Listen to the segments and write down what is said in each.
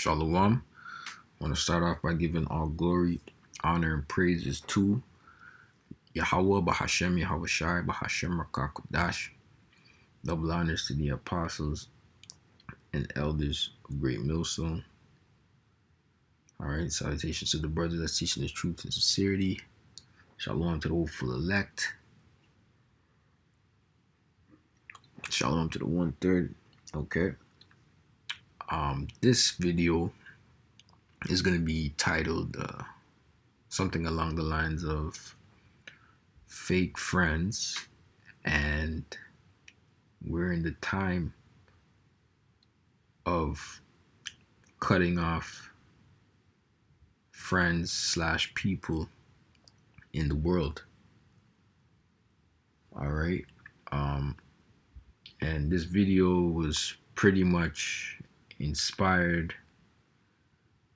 Shalom. I want to start off by giving all glory, honor, and praises to Yahweh, Bahashem, Yahweh Shai, Bahashem, Rakakudash. Double honors to the apostles and elders of Great Millstone. Alright, salutations to the brothers that's teaching the truth and sincerity. Shalom to the hopeful elect. Shalom to the 1/3. Okay. This video is going to be titled something along the lines of fake friends, and we're in the time of cutting off friends slash people in the world. All right. And this video was pretty much inspired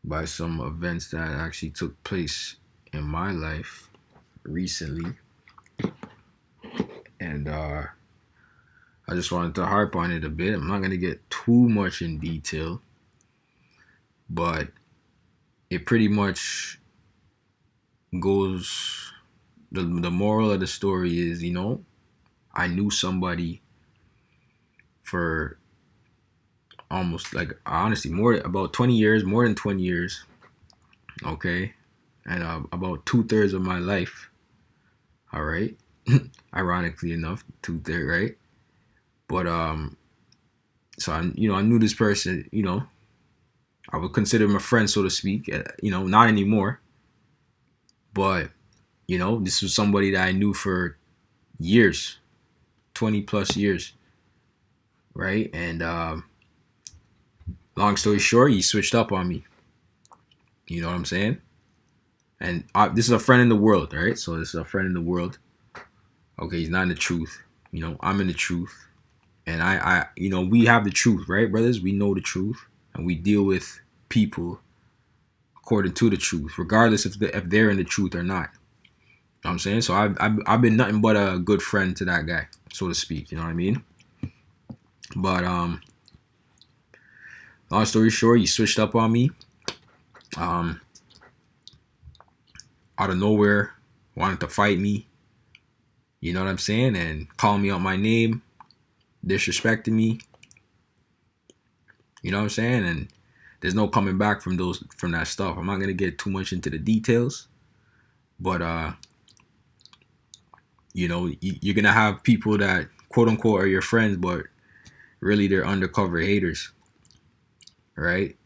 by some events that actually took place in my life recently. And I just wanted to harp on it a bit. I'm not going to get too much in detail, but it pretty much goes, the moral of the story is, I knew somebody for almost, like, honestly, about 20 years, more than 20 years, okay? And about 2/3 of my life, all right? Ironically enough, 2/3, right? But, so I knew this person, I would consider him a friend, so to speak, not anymore. But, this was somebody that I knew for years, 20 plus years, right? And, long story short, he switched up on me. You know what I'm saying? And this is a friend in the world, right? So this is a friend in the world. Okay, he's not in the truth. I'm in the truth. And I we have the truth, right, brothers? We know the truth. And we deal with people according to the truth, regardless if they're in the truth or not. You know what I'm saying? So I've been nothing but a good friend to that guy, so to speak. You know what I mean? But long story short, he switched up on me. Out of nowhere, wanted to fight me. You know what I'm saying? And calling me out my name, disrespecting me. You know what I'm saying? And there's no coming back from that stuff. I'm not gonna get too much into the details, but you're gonna have people that quote unquote are your friends, but really they're undercover haters, right?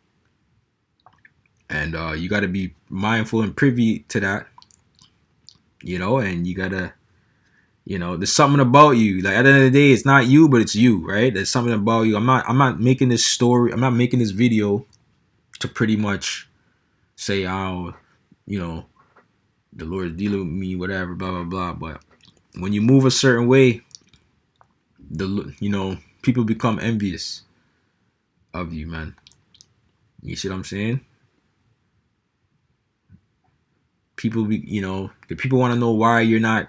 And you gotta be mindful and privy to that, and you gotta, there's something about you. Like, at the end of the day, it's not you, but it's you, right? There's something about you. I'm not making this story. I'm not making this video to pretty much say, the Lord is dealing with me, whatever, blah, blah, blah. But when you move a certain way, people become envious of you, man. You see what I'm saying? People the people want to know why you're not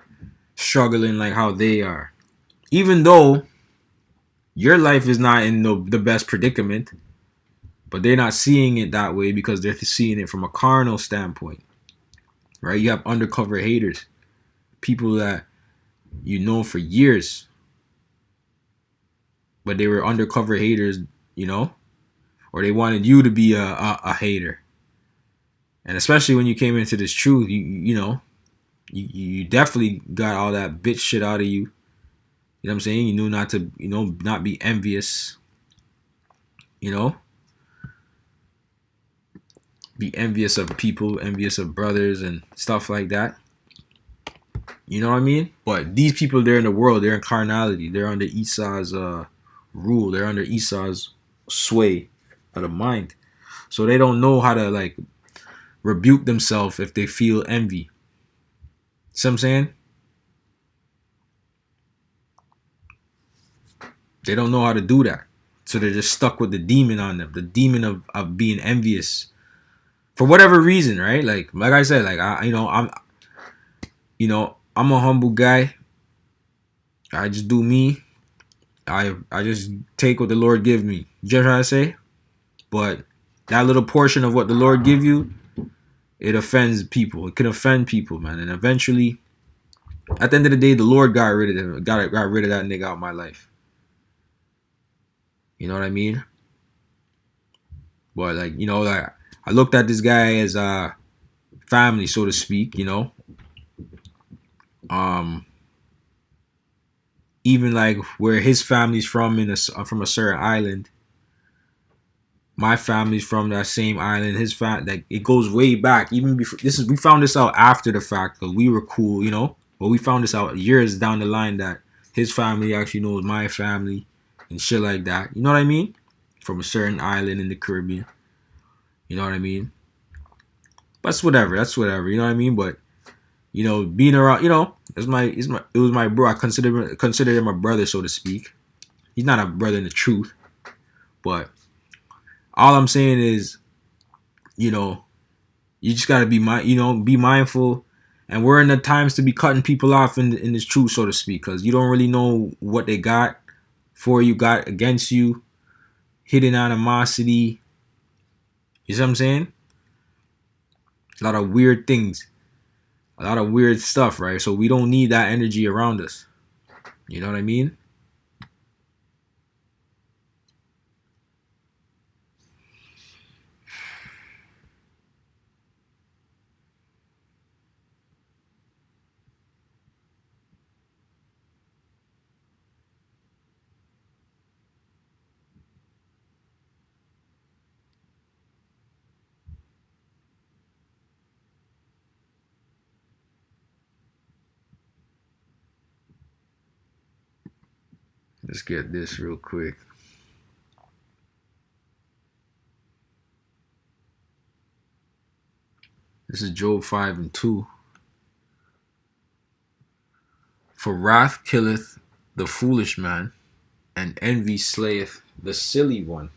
struggling like how they are, even though your life is not in the best predicament. But they're not seeing it that way because they're seeing it from a carnal standpoint, right? You have undercover haters, people that for years, but they were undercover haters, or they wanted you to be a hater. And especially when you came into this truth, you definitely got all that bitch shit out of you. You know what I'm saying? You knew not to, not be envious, be envious of people, envious of brothers and stuff like that. You know what I mean? But these people, they're in the world, they're in carnality, they're under Esau's rule, they're under Esau's sway of the mind. So they don't know how to, like, rebuke themselves if they feel envy. See what I'm saying? They don't know how to do that. So they're just stuck with the demon on them, the demon of being envious for whatever reason, right? Like I said, like, I'm a humble guy. I just do me. I just take what the Lord give me. You know what I'm trying to say? But that little portion of what the Lord give you, it offends people. It can offend people, man. And eventually, at the end of the day, the Lord got rid of him. Got rid of that nigga out of my life. You know what I mean? But like, like I looked at this guy as family, so to speak. Um, even like where his family's from from a certain island. My family's from that same island. His family, like, it goes way back. Even before we found this out after the fact, because we were cool, But we found this out years down the line that his family actually knows my family and shit like that. You know what I mean? From a certain island in the Caribbean. You know what I mean? That's whatever. That's whatever. You know what I mean? But being around, it was my bro. I consider him a brother, so to speak. He's not a brother in the truth, but all I'm saying is, you just gotta be mindful. And we're in the times to be cutting people off in this truth, so to speak, because you don't really know what they got for you, got against you, hidden animosity. You see what I'm saying? A lot of weird things, a lot of weird stuff, right? So we don't need that energy around us. You know what I mean? Let's get this real quick. This is Job 5:2. For wrath killeth the foolish man, and envy slayeth the silly one.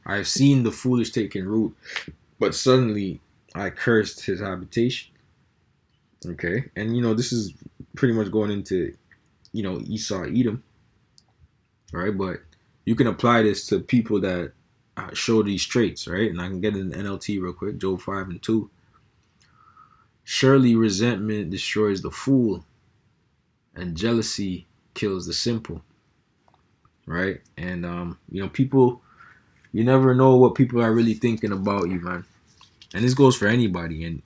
I have seen the foolish taking root, but suddenly I cursed his habitation. Okay, and this is pretty much going into Esau, Edom, right? But you can apply this to people that show these traits, right? And I can get in the NLT real quick. Job 5:2. Surely resentment destroys the fool, and jealousy kills the simple, right? And people, you never know what people are really thinking about you, man. And this goes for anybody. And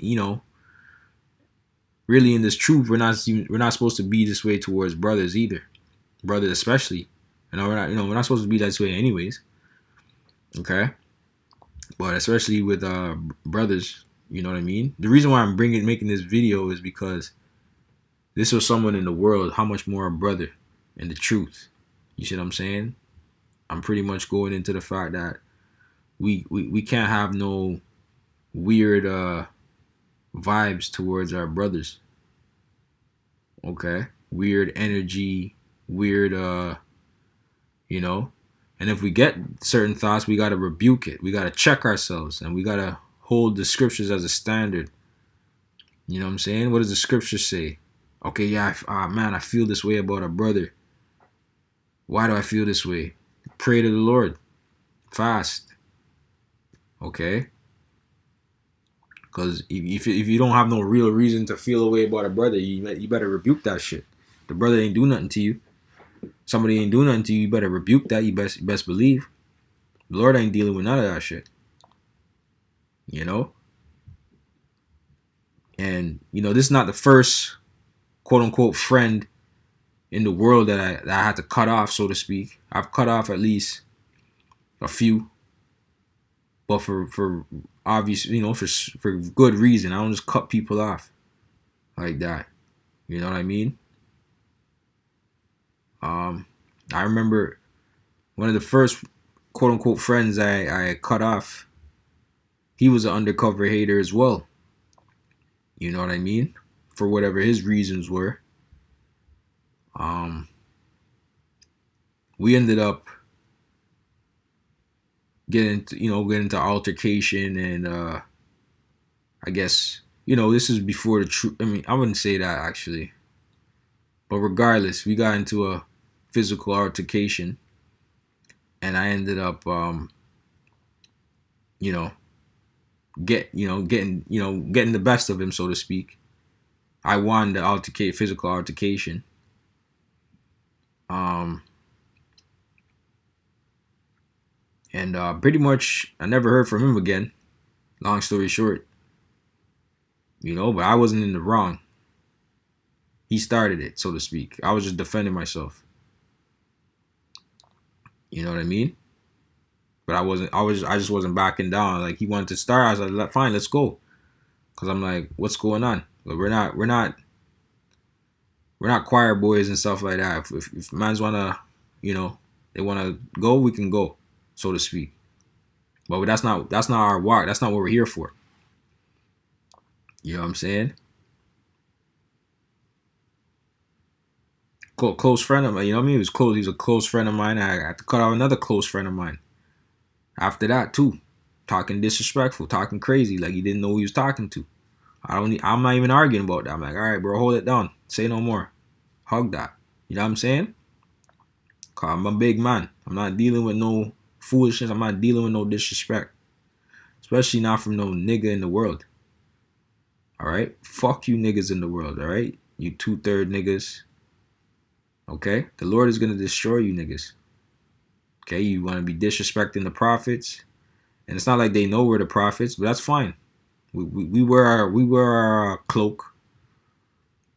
really, in this truth, we're not supposed to be this way towards brothers either, brothers especially. We're not supposed to be that way anyways. Okay, but especially with brothers, you know what I mean. The reason why I'm making this video is because this was someone in the world. How much more a brother in the truth? You see what I'm saying? I'm pretty much going into the fact that we can't have no weird vibes towards our brothers. Okay, weird energy, weird and if we get certain thoughts, we got to rebuke it. We got to check ourselves, and we got to hold the scriptures as a standard. You know what I'm saying? What does the scripture say? Okay, yeah, man, I feel this way about a brother. Why do I feel this way? Pray to the Lord. Fast. Okay? Because if you don't have no real reason to feel a way about a brother, you better rebuke that shit. The brother ain't do nothing to you. Somebody ain't do nothing to you, you better rebuke that. You best believe. The Lord ain't dealing with none of that shit. And this is not the first quote unquote friend in the world that I had to cut off, so to speak. I've cut off at least a few, but for obvious, for good reason. I don't just cut people off like that. You know what I mean? I remember one of the first quote unquote friends I cut off. He was an undercover hater as well. You know what I mean? For whatever his reasons were. We ended up getting into altercation, and I guess this is before the truth. I mean, I wouldn't say that actually, but regardless, we got into a physical altercation, and I ended up, you know, getting the best of him, so to speak. I won the physical altercation. Um, and pretty much I never heard from him again. Long story short, but I wasn't in the wrong. He started it, so to speak. I was just defending myself. You know what I mean? But I just wasn't backing down. Like, he wanted to start. I was like, fine, let's go. Cause I'm like, what's going on? But we're not choir boys and stuff like that. If mans wanna, they wanna go, we can go, so to speak. But that's not our walk. That's not what we're here for. You know what I'm saying? Close friend of mine. You know what I mean? He was close. He's a close friend of mine. I had to cut off another close friend of mine after that too, talking disrespectful, talking crazy, like he didn't know who he was talking to. I'm not even arguing about that. I'm like, all right, bro, hold it down. Say no more. Hug that. You know what I'm saying? Cause I'm a big man. I'm not dealing with no foolishness. I'm not dealing with no disrespect. Especially not from no nigga in the world. Alright? Fuck you niggas in the world, alright? You 2/3 niggas. Okay? The Lord is gonna destroy you niggas. Okay? You wanna be disrespecting the prophets. And it's not like they know we're the prophets, but that's fine. We wear our cloak.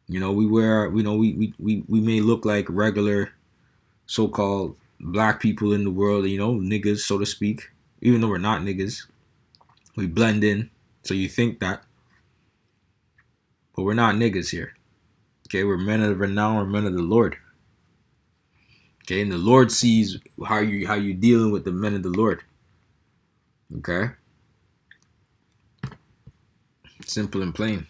We may look like regular so-called black people in the world, niggas, so to speak, even though we're not niggas. We blend in, so you think that, but we're not niggas here. Okay, we're men of renown, we're men of the Lord. Okay, and the Lord sees how you dealing with the men of the Lord. Okay, simple and plain.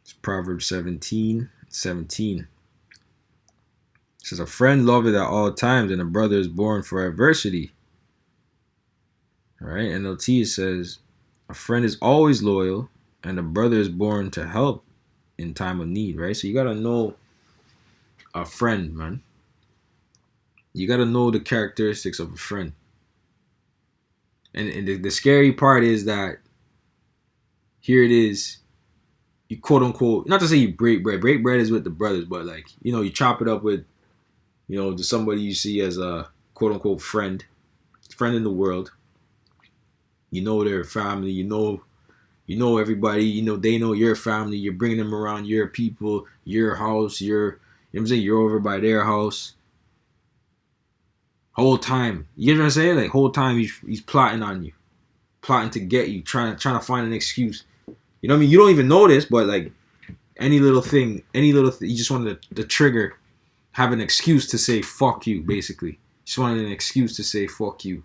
It's Proverbs 17:17. It says, a friend loveth at all times, and a brother is born for adversity. All right, NLT says, a friend is always loyal, and a brother is born to help in time of need, right? So you gotta know a friend, man. You gotta know the characteristics of a friend. And the scary part is that here it is, you quote unquote, not to say you break bread. Break bread is with the brothers, but like, you chop it up with, to somebody you see as a quote unquote friend in the world. You know their family, you know everybody, they know your family. You're bringing them around your people, your house, you're over by their house. Whole time, you know what I'm saying? Like, whole time he's plotting on you, plotting to get you, trying to find an excuse. You know what I mean? You don't even know this, but like any little thing, you just wanted the trigger, have an excuse to say fuck you, basically. Just wanted an excuse to say fuck you.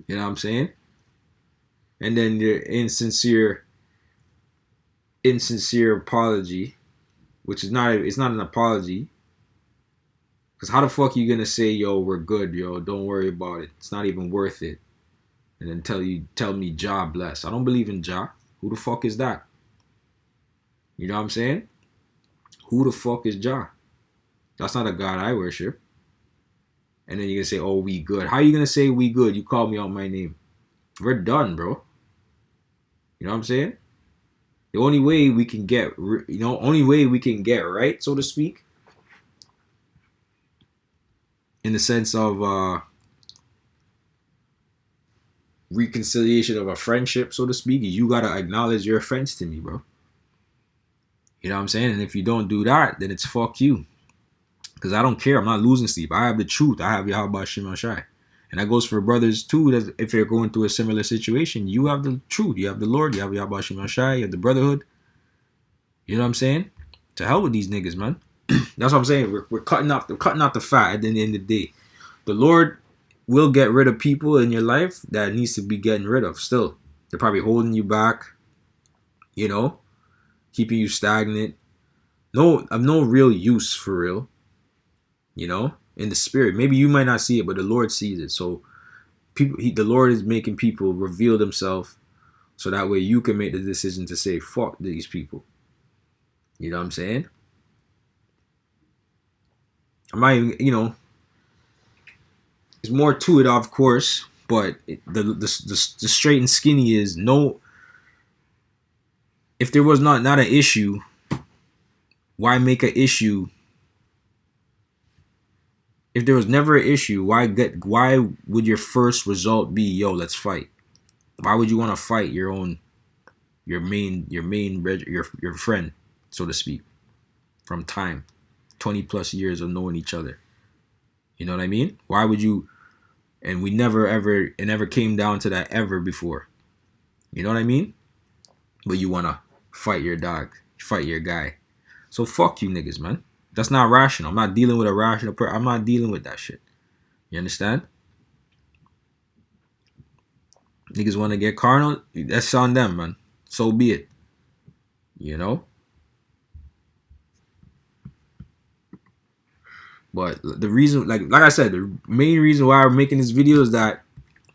You know what I'm saying? And then your insincere apology, which is not an apology. Because how the fuck are you gonna say, yo, we're good, yo, don't worry about it, it's not even worth it, and then tell me Jah bless? I don't believe in Jah. Who the fuck is that? You know what I'm saying? Who the fuck is Jah? That's not a God I worship. And then you're gonna say, oh, we good. How are you gonna say we good? You called me out my name. We're done, bro. You know what I'm saying? The only way we can get right, so to speak, in the sense of reconciliation of a friendship, so to speak, you gotta acknowledge your offense to me, bro. You know what I'm saying? And if you don't do that, then it's fuck you. Because I don't care. I'm not losing sleep. I have the truth. I have Yahweh Shema Shai. And that goes for brothers too, that if they're going through a similar situation, you have the truth. You have the Lord. You have Yahweh Shema Shai. You have the brotherhood. You know what I'm saying? To hell with these niggas, man. That's what I'm saying. We're cutting off the fat at the end of the day. The Lord will get rid of people in your life that needs to be getting rid of still. They're probably holding you back, keeping you stagnant. Of no real use for real, in the spirit. Maybe you might not see it, but the Lord sees it. So the Lord is making people reveal themselves, so that way you can make the decision to say fuck these people. You know what I'm saying? I might even, there's more to it, of course, but the straight and skinny is no. If there was not an issue, why make an issue? If there was never an issue, why would your first result be, yo, let's fight? Why would you want to fight your friend, so to speak, from time, 20 plus years of knowing each other? You know what I mean? Why would you? And we never ever, it never came down to that ever before. You know what I mean? But you want to fight your dog, fight your guy. So fuck you niggas, man. That's not rational. I'm not dealing with a rational person. I'm not dealing with that shit. You understand? Niggas want to get carnal. That's on them, man. So be it. You know? But the reason, like I said, the main reason why we're making this video is that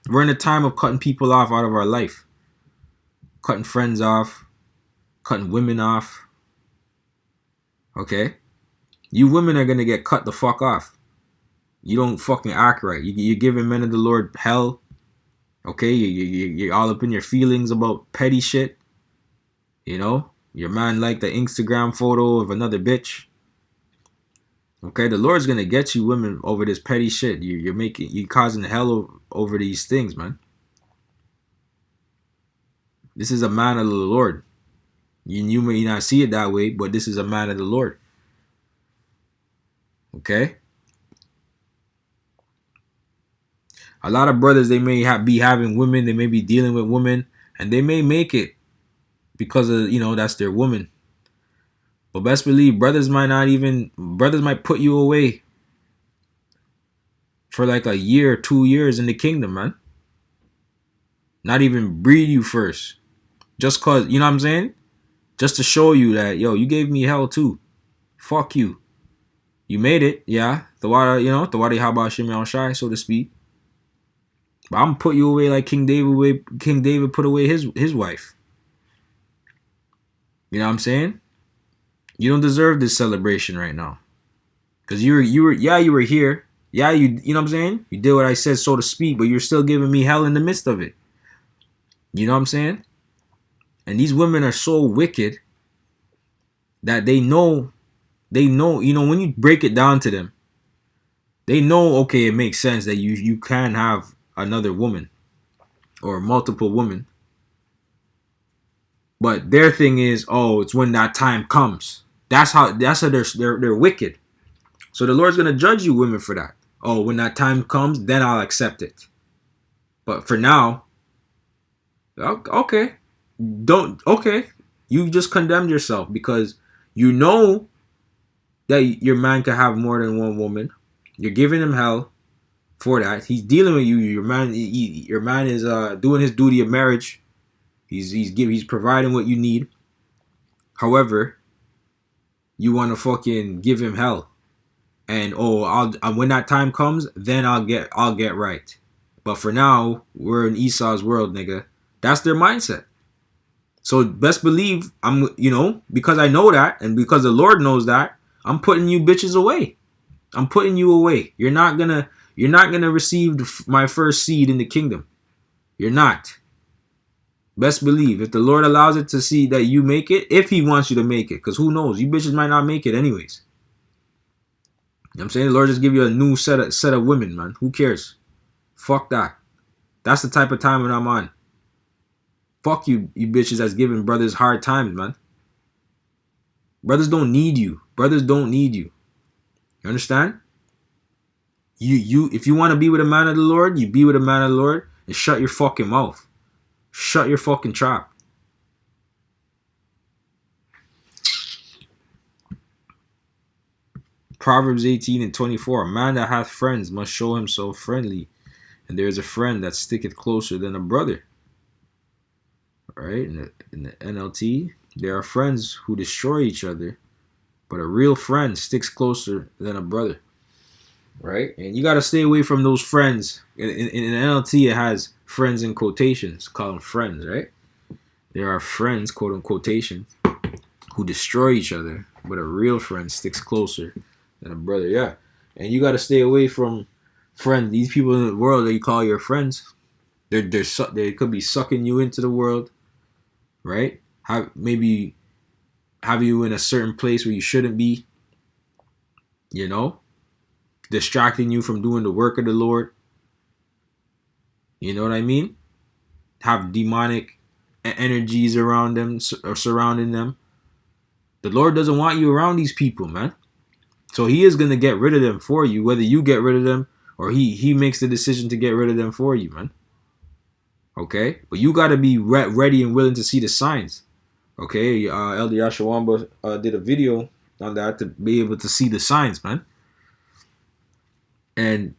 we're in a time of cutting people off out of our life. Cutting friends off. Cutting women off. Okay? You women are going to get cut the fuck off. You don't fucking act right. You're giving men of the Lord hell. Okay? You're all up in your feelings about petty shit. You know? Your man liked the Instagram photo of another bitch. Okay? The Lord's going to get you women over this petty shit. You're causing hell over these things, man. This is a man of the Lord. You may not see it that way, but this is a man of the Lord. Okay? A lot of brothers, they may be having women, they may be dealing with women, and they may make it because of, that's their woman. But best believe, brothers might put you away for like a year, 2 years in the kingdom, man. Not even breed you first. Just cause, you know what I'm saying? Just to show you that, yo, you gave me hell too. Fuck you. You made it, yeah. Tawari haba shimi al shai, so to speak. But I'm gonna put you away like King David put away his wife. You know what I'm saying? You don't deserve this celebration right now. Cause you were here. Yeah, you know what I'm saying? You did what I said, so to speak, but you're still giving me hell in the midst of it. You know what I'm saying? And these women are so wicked that they know, when you break it down to them, they know, okay, it makes sense that you can have another woman or multiple women. But their thing is, oh, it's when that time comes. That's how they're wicked. So the Lord's gonna judge you women for that. Oh, when that time comes, then I'll accept it. But for now, okay. You just condemned yourself because you know that your man can have more than one woman. You're giving him hell for that. He's dealing with you. Your man is doing his duty of marriage. He's providing what you need. However, you want to fucking give him hell, and when that time comes, then I'll get right. But for now, we're in Esau's world, nigga. That's their mindset. So best believe because I know that, and because the Lord knows that, I'm putting you bitches away. I'm putting you away. You're not gonna receive my first seed in the kingdom. You're not. Best believe, if the Lord allows it to see that you make it, if he wants you to make it, because who knows, you bitches might not make it anyways. You know what I'm saying? The Lord just give you a new set of women, man. Who cares? Fuck that. That's the type of time that I'm on. Fuck you bitches that's giving brothers hard times, man. Brothers don't need you. Brothers don't need you. You understand? If you want to be with a man of the Lord, you be with a man of the Lord, and shut your fucking mouth. Shut your fucking trap. Proverbs 18:24. A man that hath friends must show himself friendly, and there is a friend that sticketh closer than a brother. Right? In the NLT, there are friends who destroy each other, but a real friend sticks closer than a brother. right? And you got to stay away from those friends. In NLT, it has friends in quotations, call them friends, right? There are friends, quote unquote, quotations, who destroy each other, but a real friend sticks closer than a brother. Yeah, and you got to stay away from friends. These people in the world that you call your friends, they could be sucking you into the world, right? Maybe have you in a certain place where you shouldn't be, you know, distracting you from doing the work of the Lord. You know what I mean? Have demonic energies around them or surrounding them. The Lord doesn't want you around these people, man. So he is going to get rid of them for you, whether you get rid of them or he makes the decision to get rid of them for you, man. Okay? But you got to be ready and willing to see the signs. Okay? Elder Yashawamba did a video on that to be able to see the signs, man. And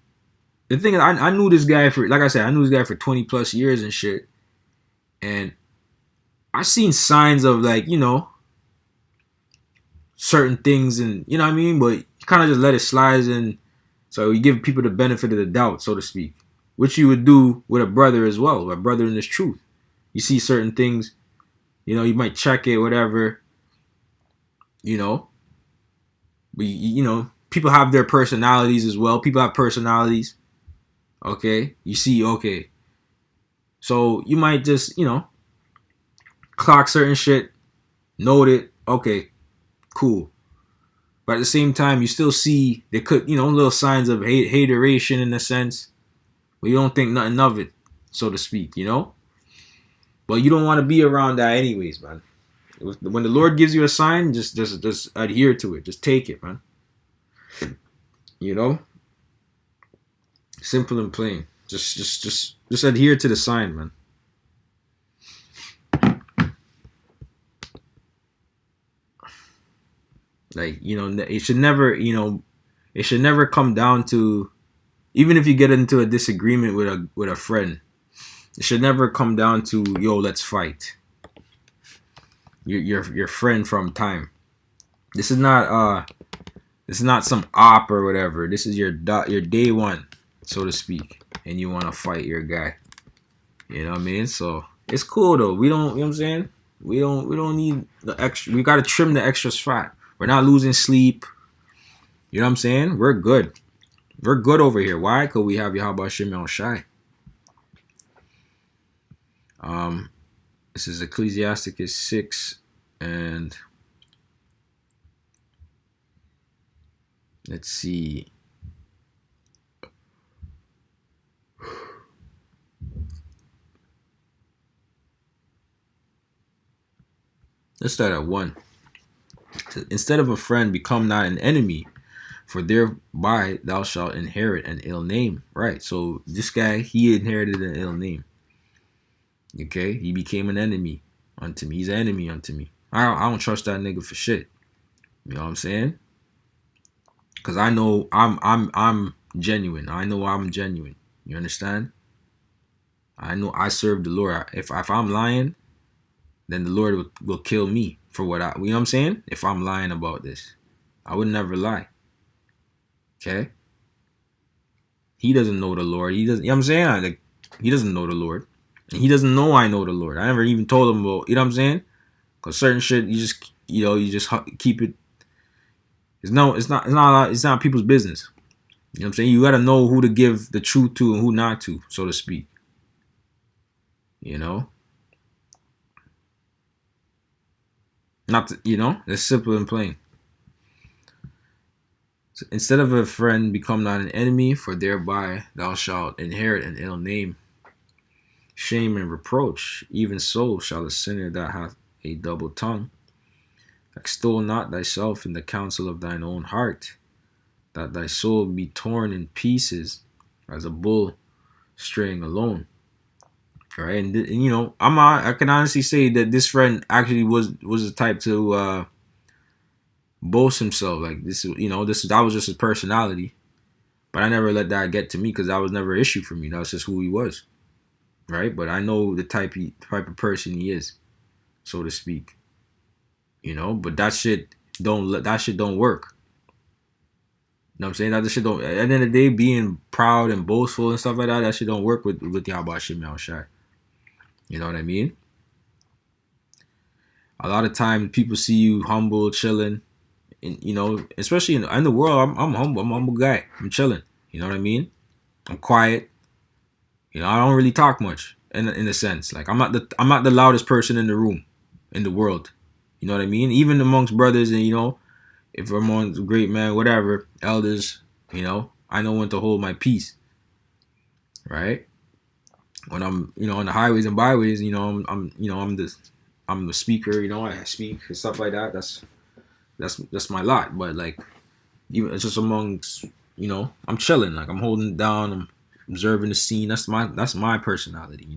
the thing is, I knew this guy for, like I said, I knew this guy for 20 plus years and shit. And I seen signs of, like, you know, certain things, and you know what I mean, but you kind of just let it slide, and so you give people the benefit of the doubt, so to speak, which you would do with a brother as well, a brother in this truth. You see certain things, you know, you might check it, whatever, you know, but you know, people have their personalities as well. People have personalities. Okay, you see, okay, so you might just, you know, clock certain shit, note it, okay, cool. But at the same time, you still see they could, you know, little signs of hateration in a sense, but you don't think nothing of it, so to speak, you know. But you don't want to be around that anyways, man. When the Lord gives you a sign, just adhere to it. Just take it, man. You know, simple and plain. Just adhere to the sign, man. Like, you know, it should never, you know, it should never come down to, even if you get into a disagreement with a friend, it should never come down to, yo, let's fight. Your friend from time. This is not some op or whatever. This is your day one, so to speak, and you want to fight your guy. You know what I mean? So it's cool though. We don't, you know what I'm saying? We don't need the extra. We gotta trim the extra fat. We're not losing sleep. You know what I'm saying? We're good. We're good over here. Why? Because we have Yahweh Shimon Shai. This is Ecclesiasticus 6, and let's see. Let's start at 1. Instead of a friend, become not an enemy, for thereby thou shalt inherit an ill name. Right. So this guy, he inherited an ill name. Okay. He became an enemy unto me. He's an enemy unto me. I don't trust that nigga for shit. You know what I'm saying? Because I know I'm genuine. I know I'm genuine. You understand? I know I serve the Lord. If I'm lying, then the Lord will kill me for what I, you know what I'm saying? If I'm lying about this, I would never lie. Okay? He doesn't know the Lord. He doesn't, you know what I'm saying? Like, he doesn't know the Lord. And he doesn't know I know the Lord. I never even told him about, you know what I'm saying? Because certain shit, you just keep it. It's not people's business. You know what I'm saying? You got to know who to give the truth to and who not to, so to speak. You know? Not to, you know? It's simple and plain. So instead of a friend, become not an enemy, for thereby thou shalt inherit an ill name, shame and reproach. Even so shall a sinner that hath a double tongue extol not thyself in the counsel of thine own heart, that thy soul be torn in pieces as a bull straying alone. Right, and you know, I can honestly say that this friend actually was the type to boast himself. Like, this, you know, that was just his personality. But I never let that get to me because that was never an issue for me. That was just who he was, right? But I know the type of person he is, so to speak. You know, but that shit don't work. know what I'm saying? That shit don't. At the end of the day, being proud and boastful and stuff like that, that shit don't work with Yahba Shimmy Al Shai. You know what I mean? A lot of times people see you humble, chilling, and especially in the world, I'm humble. I'm a humble guy. I'm chilling. You know what I mean? I'm quiet. I don't really talk much in a sense. Like I'm not the loudest person in the room, in the world. You know what I mean? Even amongst brothers, and if I'm on a great man, whatever, elders, I know when to hold my peace, right? When I'm, on the highways and byways, I'm the speaker, I speak and stuff like that. That's my lot. But like, even it's just amongst, I'm chilling, like I'm holding it down, I'm observing the scene. That's my personality.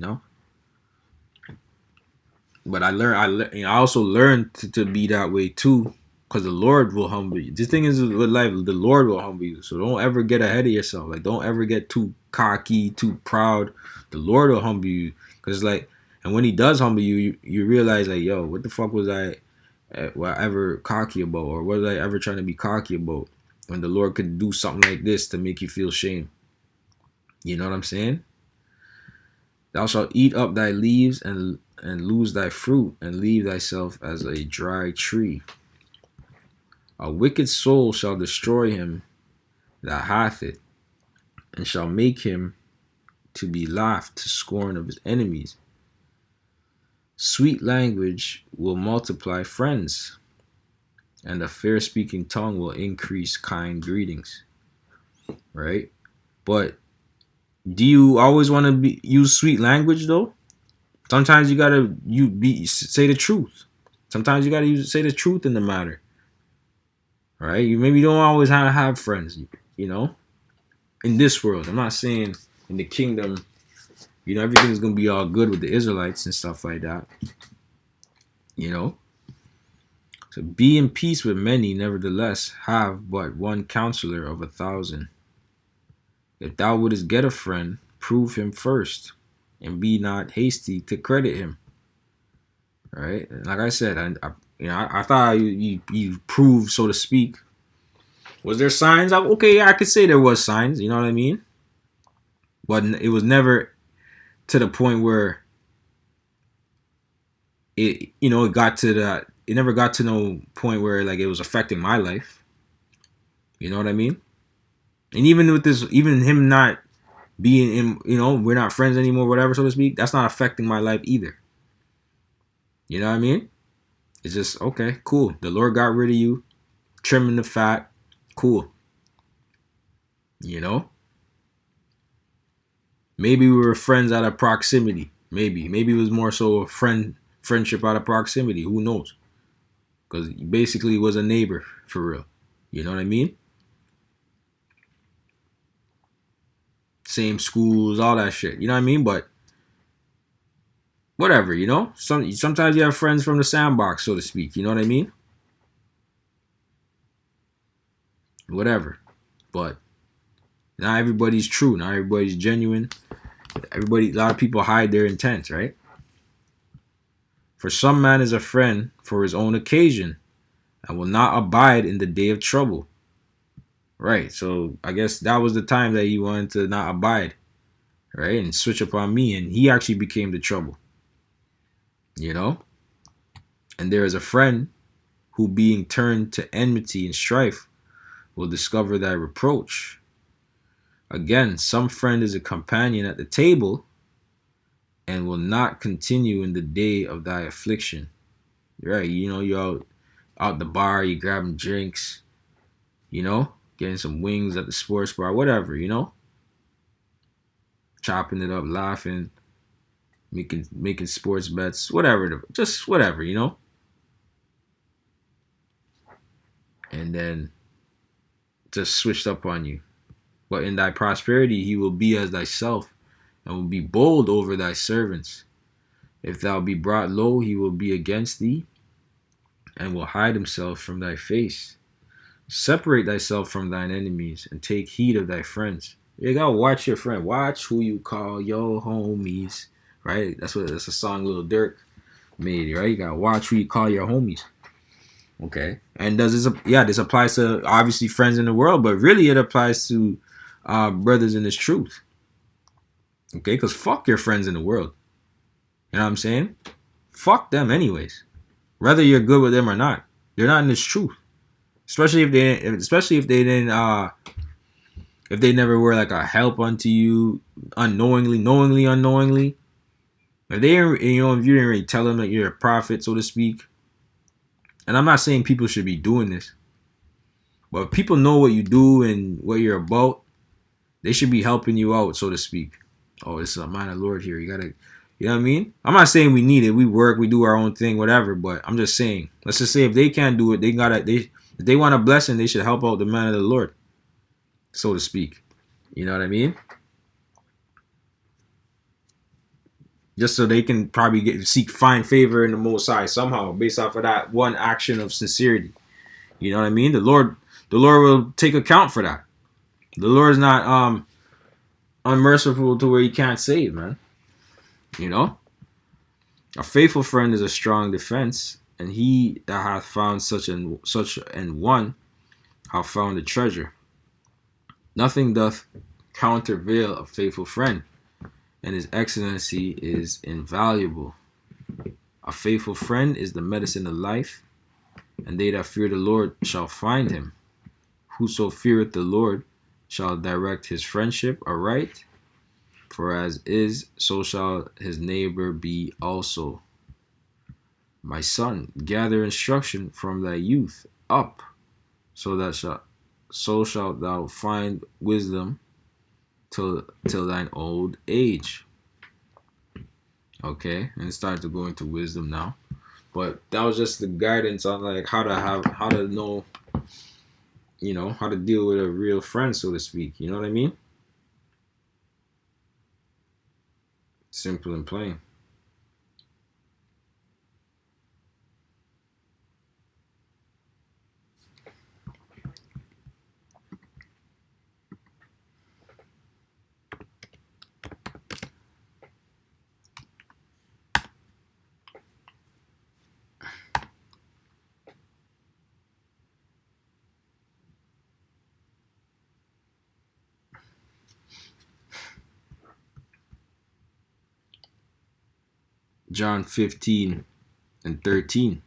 But I also learned to be that way too, because the Lord will humble you. The thing is with life, the Lord will humble you. So don't ever get ahead of yourself. Like don't ever get too cocky, too proud. The Lord will humble you, because like, and when He does humble you, you realize like, yo, what the fuck was I ever cocky about, or was I ever trying to be cocky about? When the Lord could do something like this to make you feel shame. You know what I'm saying? Thou shalt eat up thy leaves and lose thy fruit, and leave thyself as a dry tree. A wicked soul shall destroy him that hath it, and shall make him to be laughed to scorn of his enemies. Sweet language will multiply friends, and a fair speaking tongue will increase kind greetings. Right? But do you always want to use sweet language though? Sometimes you gotta say the truth. Sometimes you gotta say the truth in the matter. Right? You maybe don't always have friends. In this world. I'm not saying in the kingdom, everything's gonna be all good with the Israelites and stuff like that. So be in peace with many, nevertheless, have but one counselor of 1,000. If thou wouldest get a friend, prove him first, and be not hasty to credit him. Right? And like I said, I thought you proved, so to speak. Was there signs? Okay, yeah, I could say there was signs. You know what I mean? But it was never to the point where it got to that. It never got to no point where like it was affecting my life. You know what I mean? And even with this, even him not being in, we're not friends anymore, whatever, so to speak, that's not affecting my life either. You know what I mean? It's just, okay, cool. The Lord got rid of you, trimming the fat, cool. Maybe we were friends out of proximity. Maybe it was more so a friendship out of proximity. Who knows? Because he basically was a neighbor for real. You know what I mean? Same schools, all that shit. You know what I mean? But whatever, sometimes you have friends from the sandbox, so to speak. You know what I mean? Whatever. But not everybody's true. Not everybody's genuine. A lot of people hide their intents, right? For some man is a friend for his own occasion, and will not abide in the day of trouble. Right. So I guess that was the time that he wanted to not abide, right, and switch up on me, and he actually became the trouble. And there is a friend who, being turned to enmity and strife, will discover thy reproach. Again, some friend is a companion at the table, and will not continue in the day of thy affliction. Right? You're out the bar, you grabbing drinks, getting some wings at the sports bar, whatever, chopping it up, laughing, making sports bets, whatever, just whatever, and then just switched up on you. But in thy prosperity he will be as thyself, and will be bold over thy servants. If thou be brought low, he will be against thee, and will hide himself from thy face. Separate thyself from thine enemies, and take heed of thy friends. You gotta watch your friend. Watch who you call your homies. Right? That's a song Lil Durk made, right? You gotta watch who you call your homies. Okay. And does this? Yeah, this applies to obviously friends in the world, but really it applies to brothers in this truth. Okay, because fuck your friends in the world. You know what I'm saying? Fuck them anyways. Whether you're good with them or not, they're not in this truth. Especially if they didn't, if they never were like a help unto you, unknowingly. If they, if you didn't really tell them that you're a prophet, so to speak. And I'm not saying people should be doing this, but if people know what you do and what you're about, they should be helping you out, so to speak. Oh, this is a man of the Lord here. You gotta, you know what I mean? I'm not saying we need it. We work, we do our own thing, whatever. But I'm just saying, let's just say if they can't do it, if they want a blessing, they should help out the man of the Lord, so to speak. You know what I mean? Just so they can probably find favor in the Most High somehow, based off of that one action of sincerity. You know what I mean? The Lord will take account for that. The Lord is not unmerciful to where He can't save, man. You know, a faithful friend is a strong defense, and he that hath found such an one hath found a treasure. Nothing doth countervail a faithful friend, and his excellency is invaluable. A faithful friend is the medicine of life, and they that fear the Lord shall find him. Whoso feareth the Lord shall direct his friendship aright, for as is, so shall his neighbor be also. My son, gather instruction from thy youth up, so shalt thou find wisdom till thine old age. Okay, and it's starting to go into wisdom now, but that was just the guidance on like how to know, you know, how to deal with a real friend, so to speak. You know what I mean? Simple and plain. John 15 and 13.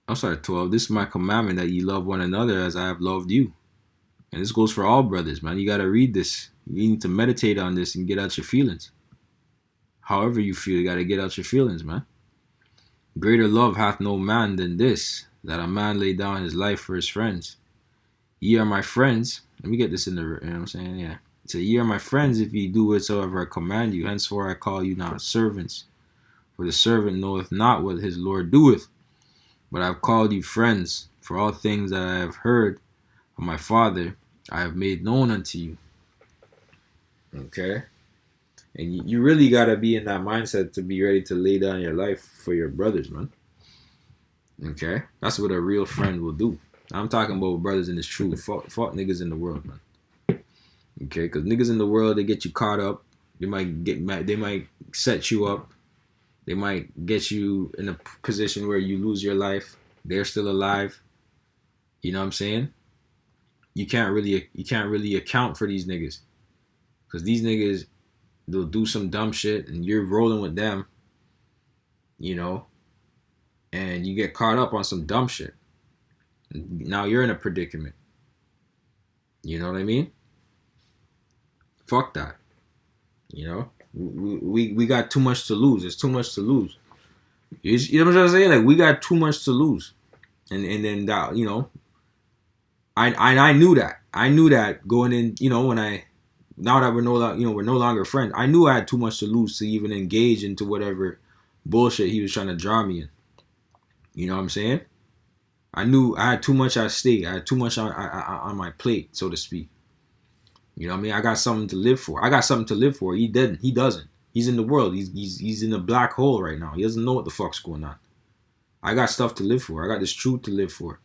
I'm sorry, 12. This is my commandment, that ye love one another as I have loved you. And this goes for all brothers, man. You got to read this. You need to meditate on this and get out your feelings. However you feel, you got to get out your feelings, man. Greater love hath no man than this, that a man lay down his life for his friends. Ye are my friends. Let me get this in the, you know what I'm saying? Yeah. So ye are my friends if ye do whatsoever I command you. Henceforth I call you not servants. For the servant knoweth not what his Lord doeth. But I have called you friends, for all things that I have heard of my Father I have made known unto you. Okay? And you really got to be in that mindset to be ready to lay down your life for your brothers, man. Okay? That's what a real friend will do. I'm talking about brothers in this truth. Fuck niggas in the world, man. Okay? Because niggas in the world, they get you caught up. They might set you up. They might get you in a position where you lose your life. They're still alive. You know what I'm saying? You can't really account for these niggas. Because these niggas, they'll do some dumb shit and you're rolling with them, you know, and you get caught up on some dumb shit. Now you're in a predicament. You know what I mean? Fuck that. You know? We got too much to lose. There's too much to lose. You know what I'm saying? Like, we got too much to lose. And then that, you know, I knew that. I knew that going in, you know, now that we're no longer friends. I knew I had too much to lose to even engage into whatever bullshit he was trying to draw me in. You know what I'm saying? I knew I had too much at stake. I had too much on my plate, so to speak. You know what I mean? I got something to live for. He didn't. He doesn't. He's in the world. He's in a black hole right now. He doesn't know what the fuck's going on. I got stuff to live for. I got this truth to live for.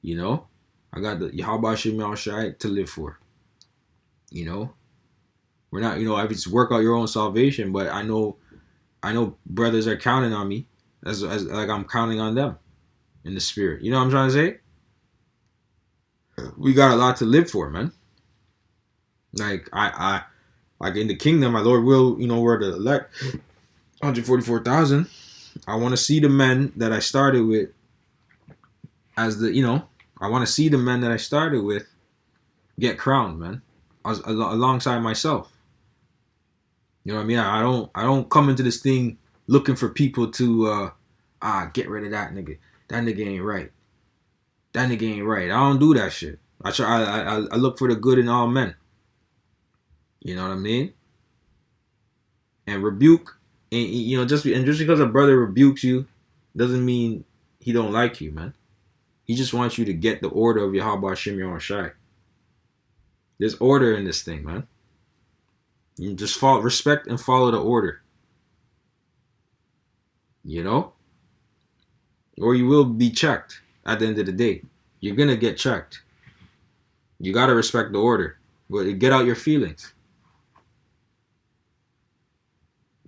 You know? I got the Yahweh Shem Shai to live for. You know? We're not, you know, if it's work out your own salvation, but I know I know brothers are counting on me as like I'm counting on them in the spirit. You know what I'm trying to say? We got a lot to live for, man. Like like in the kingdom, my Lord will, we're the elect 144,000. I want to see the men that I started with as I want to see the men that I started with get crowned, man, alongside myself. You know what I mean? I don't come into this thing looking for people to get rid of that nigga. That nigga ain't right. That nigga ain't right. I don't do that shit. I look for the good in all men. You know what I mean? And rebuke, and just because a brother rebukes you doesn't mean he don't like you, man. He just wants you to get the order of Yahweh Shem Shai. There's order in this thing, man. You just respect and follow the order. You know? Or you will be checked at the end of the day. You're gonna get checked. You gotta respect the order. But get out your feelings.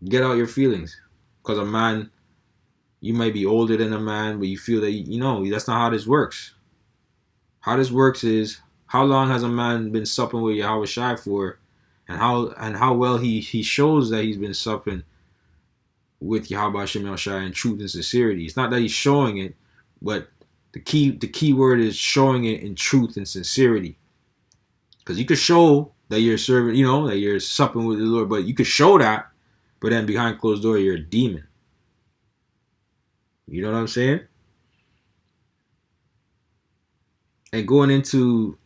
Get out your feelings. Because a man, you might be older than a man, but you feel that, that's not how this works. How this works is, how long has a man been supping with Yahweh Shai for, and how well he shows that he's been supping with Yahweh Shem Shai in truth and sincerity. It's not that he's showing it, but the key word is showing it in truth and sincerity. Because you could show that you're serving, that you're supping with the Lord, but you could show that, but then behind closed door you're a demon. You know what I'm saying? And going into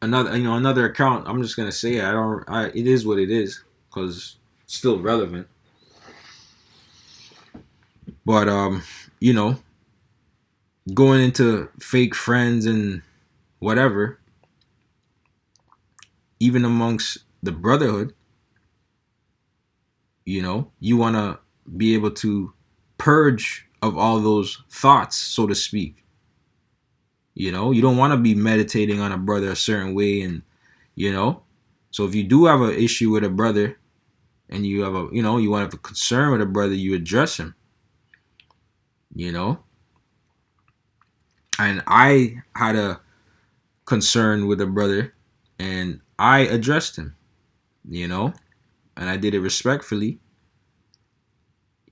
another account, I'm just gonna say it is what it is, because it's still relevant. But going into fake friends and whatever, even amongst the brotherhood, you want to be able to purge of all those thoughts, so to speak. You don't want to be meditating on a brother a certain way, and so if you do have an issue with a brother, and you have you want to have a concern with a brother, you address him. And I had a concern with a brother, and I addressed him, and I did it respectfully,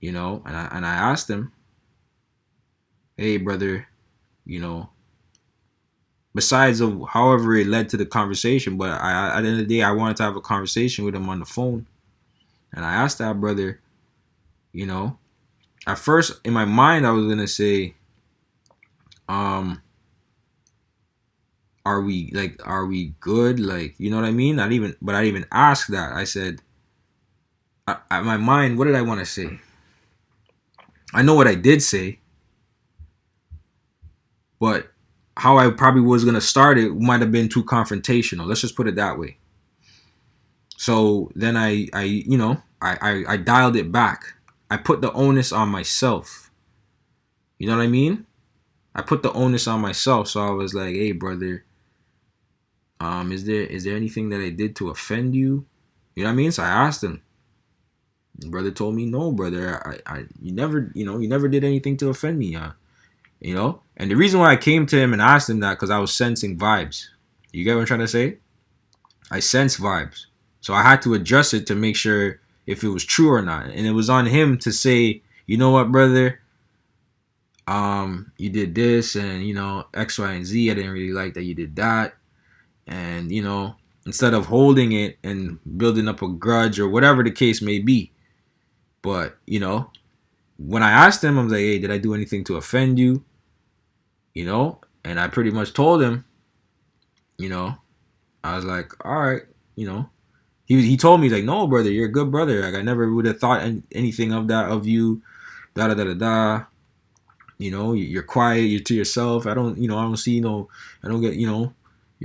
and I asked him, hey brother, besides of however it led to the conversation, but at the end of the day, I wanted to have a conversation with him on the phone. And I asked that brother, at first in my mind I was gonna say, are we good? Like, you know what I mean? I didn't even ask that. I said, at my mind, what did I want to say? I know what I did say, but how I probably was gonna start it might have been too confrontational. Let's just put it that way. So then I dialed it back. I put the onus on myself. You know what I mean? I put the onus on myself. So I was like, hey brother, is there anything that I did to offend you? You know what I mean? So I asked him. The brother told me, no, brother, you never did anything to offend me. And the reason why I came to him and asked him that, because I was sensing vibes. You get what I'm trying to say? I sense vibes. So I had to adjust it to make sure if it was true or not. And it was on him to say, you know what, brother? You did this and, X, Y, and Z. I didn't really like that you did that. And, instead of holding it and building up a grudge or whatever the case may be. But, when I asked him, I was like, hey, did I do anything to offend you? And I pretty much told him, I was like, all right, he told me, he's like, no, brother, you're a good brother. Like, I never would have thought anything of that of you. Da da da da da. You're quiet. You're to yourself. I don't see I don't get, you're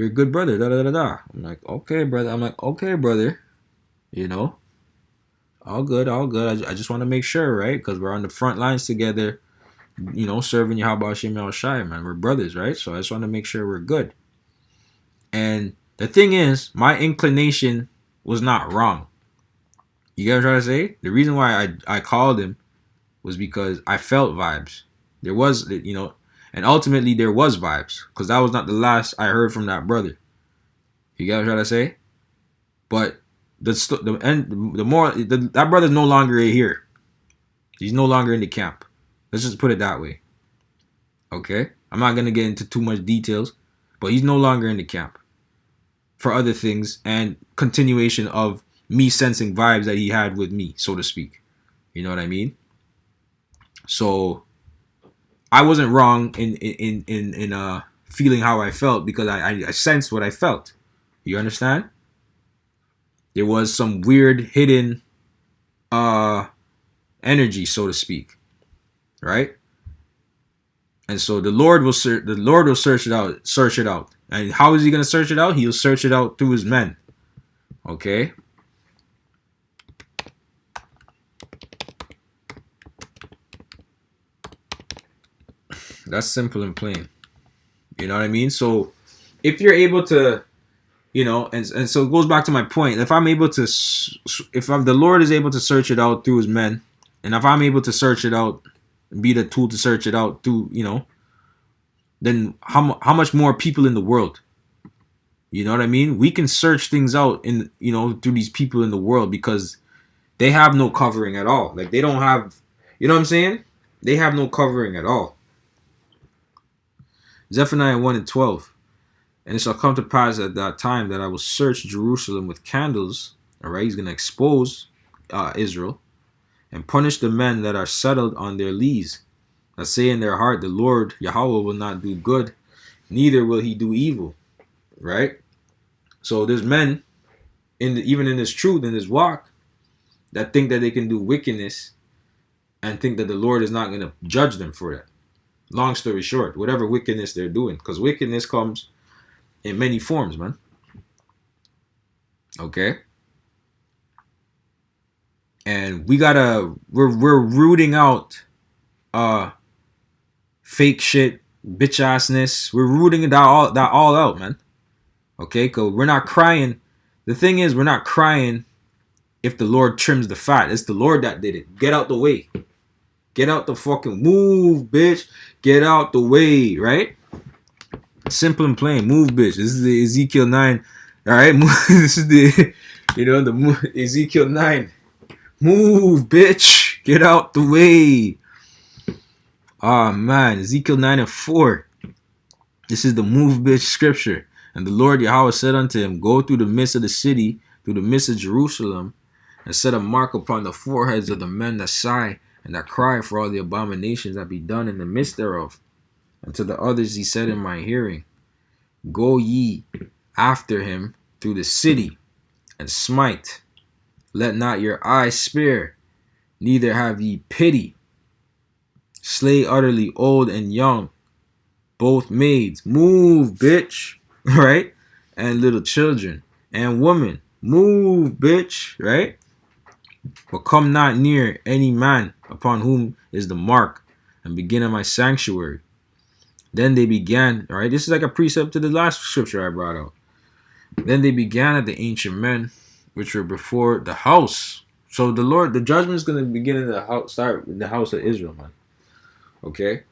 a good brother. Da da da da. I'm like, okay, brother. All good, all good. I just want to make sure, right? Because we're on the front lines together, serving Yahweh Shem El Shai, man. We're brothers, right? So I just want to make sure we're good. And the thing is, my inclination was not wrong. You get what I'm trying to say? The reason why I called him was because I felt vibes. There was, and ultimately there was vibes because that was not the last I heard from that brother. You get what I'm trying to say? But that brother's no longer here. He's no longer in the camp. Let's just put it that way. Okay? I'm not gonna get into too much details, but he's no longer in the camp for other things and continuation of me sensing vibes that he had with me, so to speak. You know what I mean? So I wasn't wrong in feeling how I felt because I sensed what I felt. You understand? There was some weird hidden energy, so to speak, right? And so the Lord will search it out. And how is he going to search it out? He'll search it out through his men. Okay? That's simple and plain. You know what I mean? So if you're able to, and so it goes back to my point. If I'm able to, the Lord is able to search it out through his men, and if I'm able to search it out, be the tool to search it out through, then how much more people in the world? You know what I mean? We can search things out through these people in the world because they have no covering at all. Like they don't have, you know what I'm saying? They have no covering at all. Zephaniah 1:12. And it shall come to pass at that time that I will search Jerusalem with candles. All right, he's going to expose Israel and punish the men that are settled on their lees, that say in their heart, the Lord Yahweh will not do good, neither will he do evil. Right? So there's men, even in this truth, in this walk, that think that they can do wickedness and think that the Lord is not going to judge them for that. Long story short, whatever wickedness they're doing, because wickedness comes in many forms, man. Okay? And we're rooting out fake shit, bitch assness. We're rooting that all out, man. Okay? Because we're not crying. The thing is, we're not crying if the Lord trims the fat. It's the Lord that did it. Get out the way. Get out the fucking move, bitch. Get out the way, right? Simple and plain. Move, bitch. This is the Ezekiel 9. All right? This is the Ezekiel 9. Move, bitch. Get out the way. Oh, man. Ezekiel 9:4. This is the move, bitch scripture. And the Lord Yahweh said unto him, go through the midst of the city, through the midst of Jerusalem, and set a mark upon the foreheads of the men that sigh and that cry for all the abominations that be done in the midst thereof. And to the others he said in my hearing, go ye after him through the city, and smite. Let not your eyes spare, neither have ye pity. Slay utterly old and young, both maids. Move, bitch. Right? And little children and women. Move, bitch. Right? But come not near any man upon whom is the mark, and begin in my sanctuary. Then they began, all right, this is like a precept to the last scripture I brought out. Then they began at the ancient men, which were before the house. So the judgment is going to begin in the house, start in the house of Israel, man. Okay?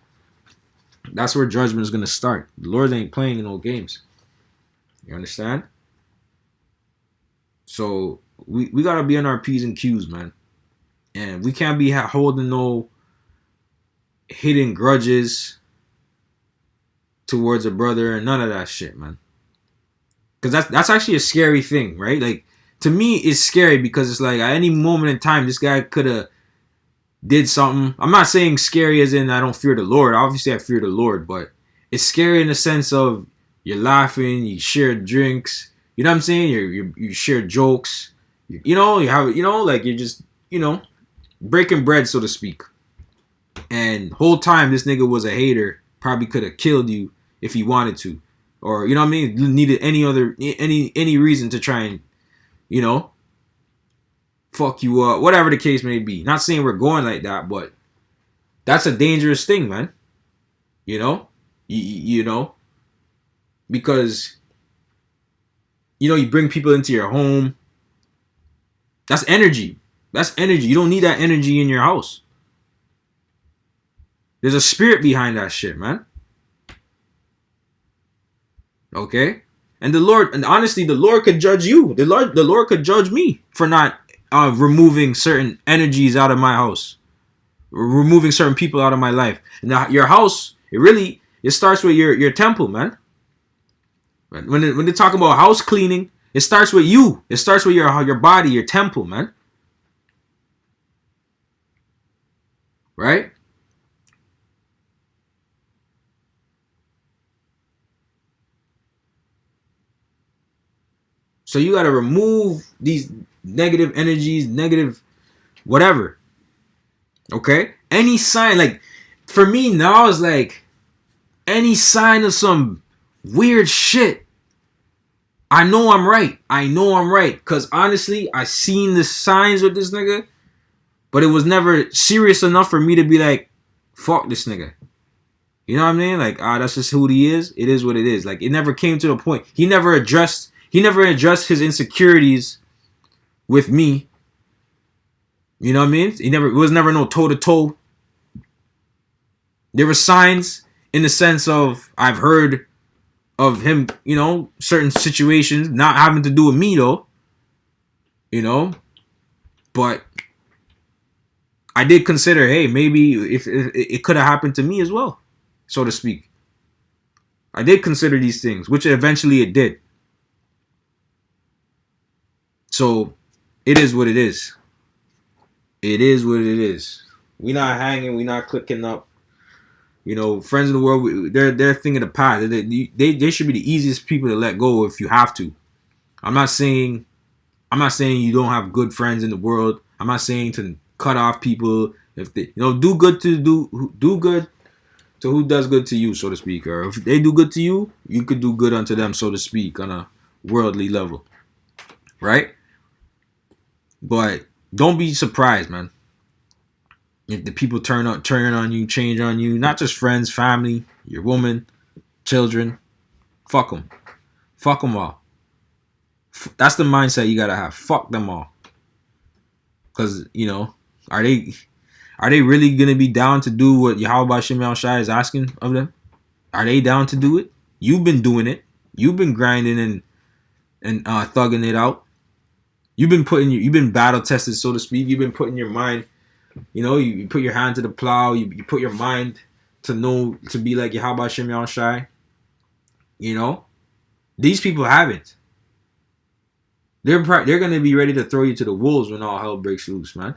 That's where judgment is going to start. The Lord ain't playing no games. You understand? So we got to be on our P's and Q's, man. And we can't be holding no hidden grudges towards a brother and none of that shit, man. Because that's actually a scary thing, right? Like, to me, it's scary because it's like at any moment in time, this guy could have did something. I'm not saying scary as in I don't fear the Lord. Obviously, I fear the Lord, but it's scary in the sense of you're laughing, you share drinks. You know what I'm saying? You share jokes. You have like you're just breaking bread, so to speak. And whole time this nigga was a hater, probably could have killed you if he wanted to, or you know what I mean. Needed any reason to try and fuck you up, whatever the case may be. Not saying we're going like that, but that's a dangerous thing, man. Because you bring people into your home. That's energy. That's energy. You don't need that energy in your house. There's a spirit behind that shit, man. Okay? And the Lord, and honestly, the Lord could judge you. The Lord could judge me for not removing certain energies out of my house, removing certain people out of my life. Now, your house, it starts with your temple, man. When they talk about house cleaning, it starts with you. It starts with your body, your temple, man. Right? So you got to remove these negative energies, negative whatever. Okay? Any sign, like, for me now, is like, any sign of some weird shit, I know I'm right. I know I'm right. Because honestly, I seen the signs with this nigga, but it was never serious enough for me to be like, fuck this nigga. You know what I mean? Like, that's just who he is. It is what it is. Like, it never came to the point. He never addressed his insecurities with me. You know what I mean? It was never no toe to toe. There were signs in the sense of, I've heard of him, certain situations not having to do with me though. But I did consider, hey, maybe if it could have happened to me as well, so to speak. I did consider these things, which eventually it did. So it is what it is. It is what it is. We not hanging. We not clicking up. Friends in the world, they're thinking of the past. They should be the easiest people to let go if you have to. I'm not saying you don't have good friends in the world. I'm not saying to cut off people. If they do good to who does good to you, so to speak. Or if they do good to you, you could do good unto them, so to speak, on a worldly level. Right? But don't be surprised, man. If the people turn on you, change on you, not just friends, family, your woman, children, fuck them. Fuck them all. That's the mindset you gotta have. Fuck them all. Because, are they really gonna be down to do what Yahweh Shem Shai is asking of them? Are they down to do it? You've been doing it. You've been grinding and thugging it out. You've been battle tested, so to speak. You've been putting your mind, you put your hand to the plow. You put your mind to be like Yahweh Shem Shai. These people haven't. They're gonna be ready to throw you to the wolves when all hell breaks loose, man.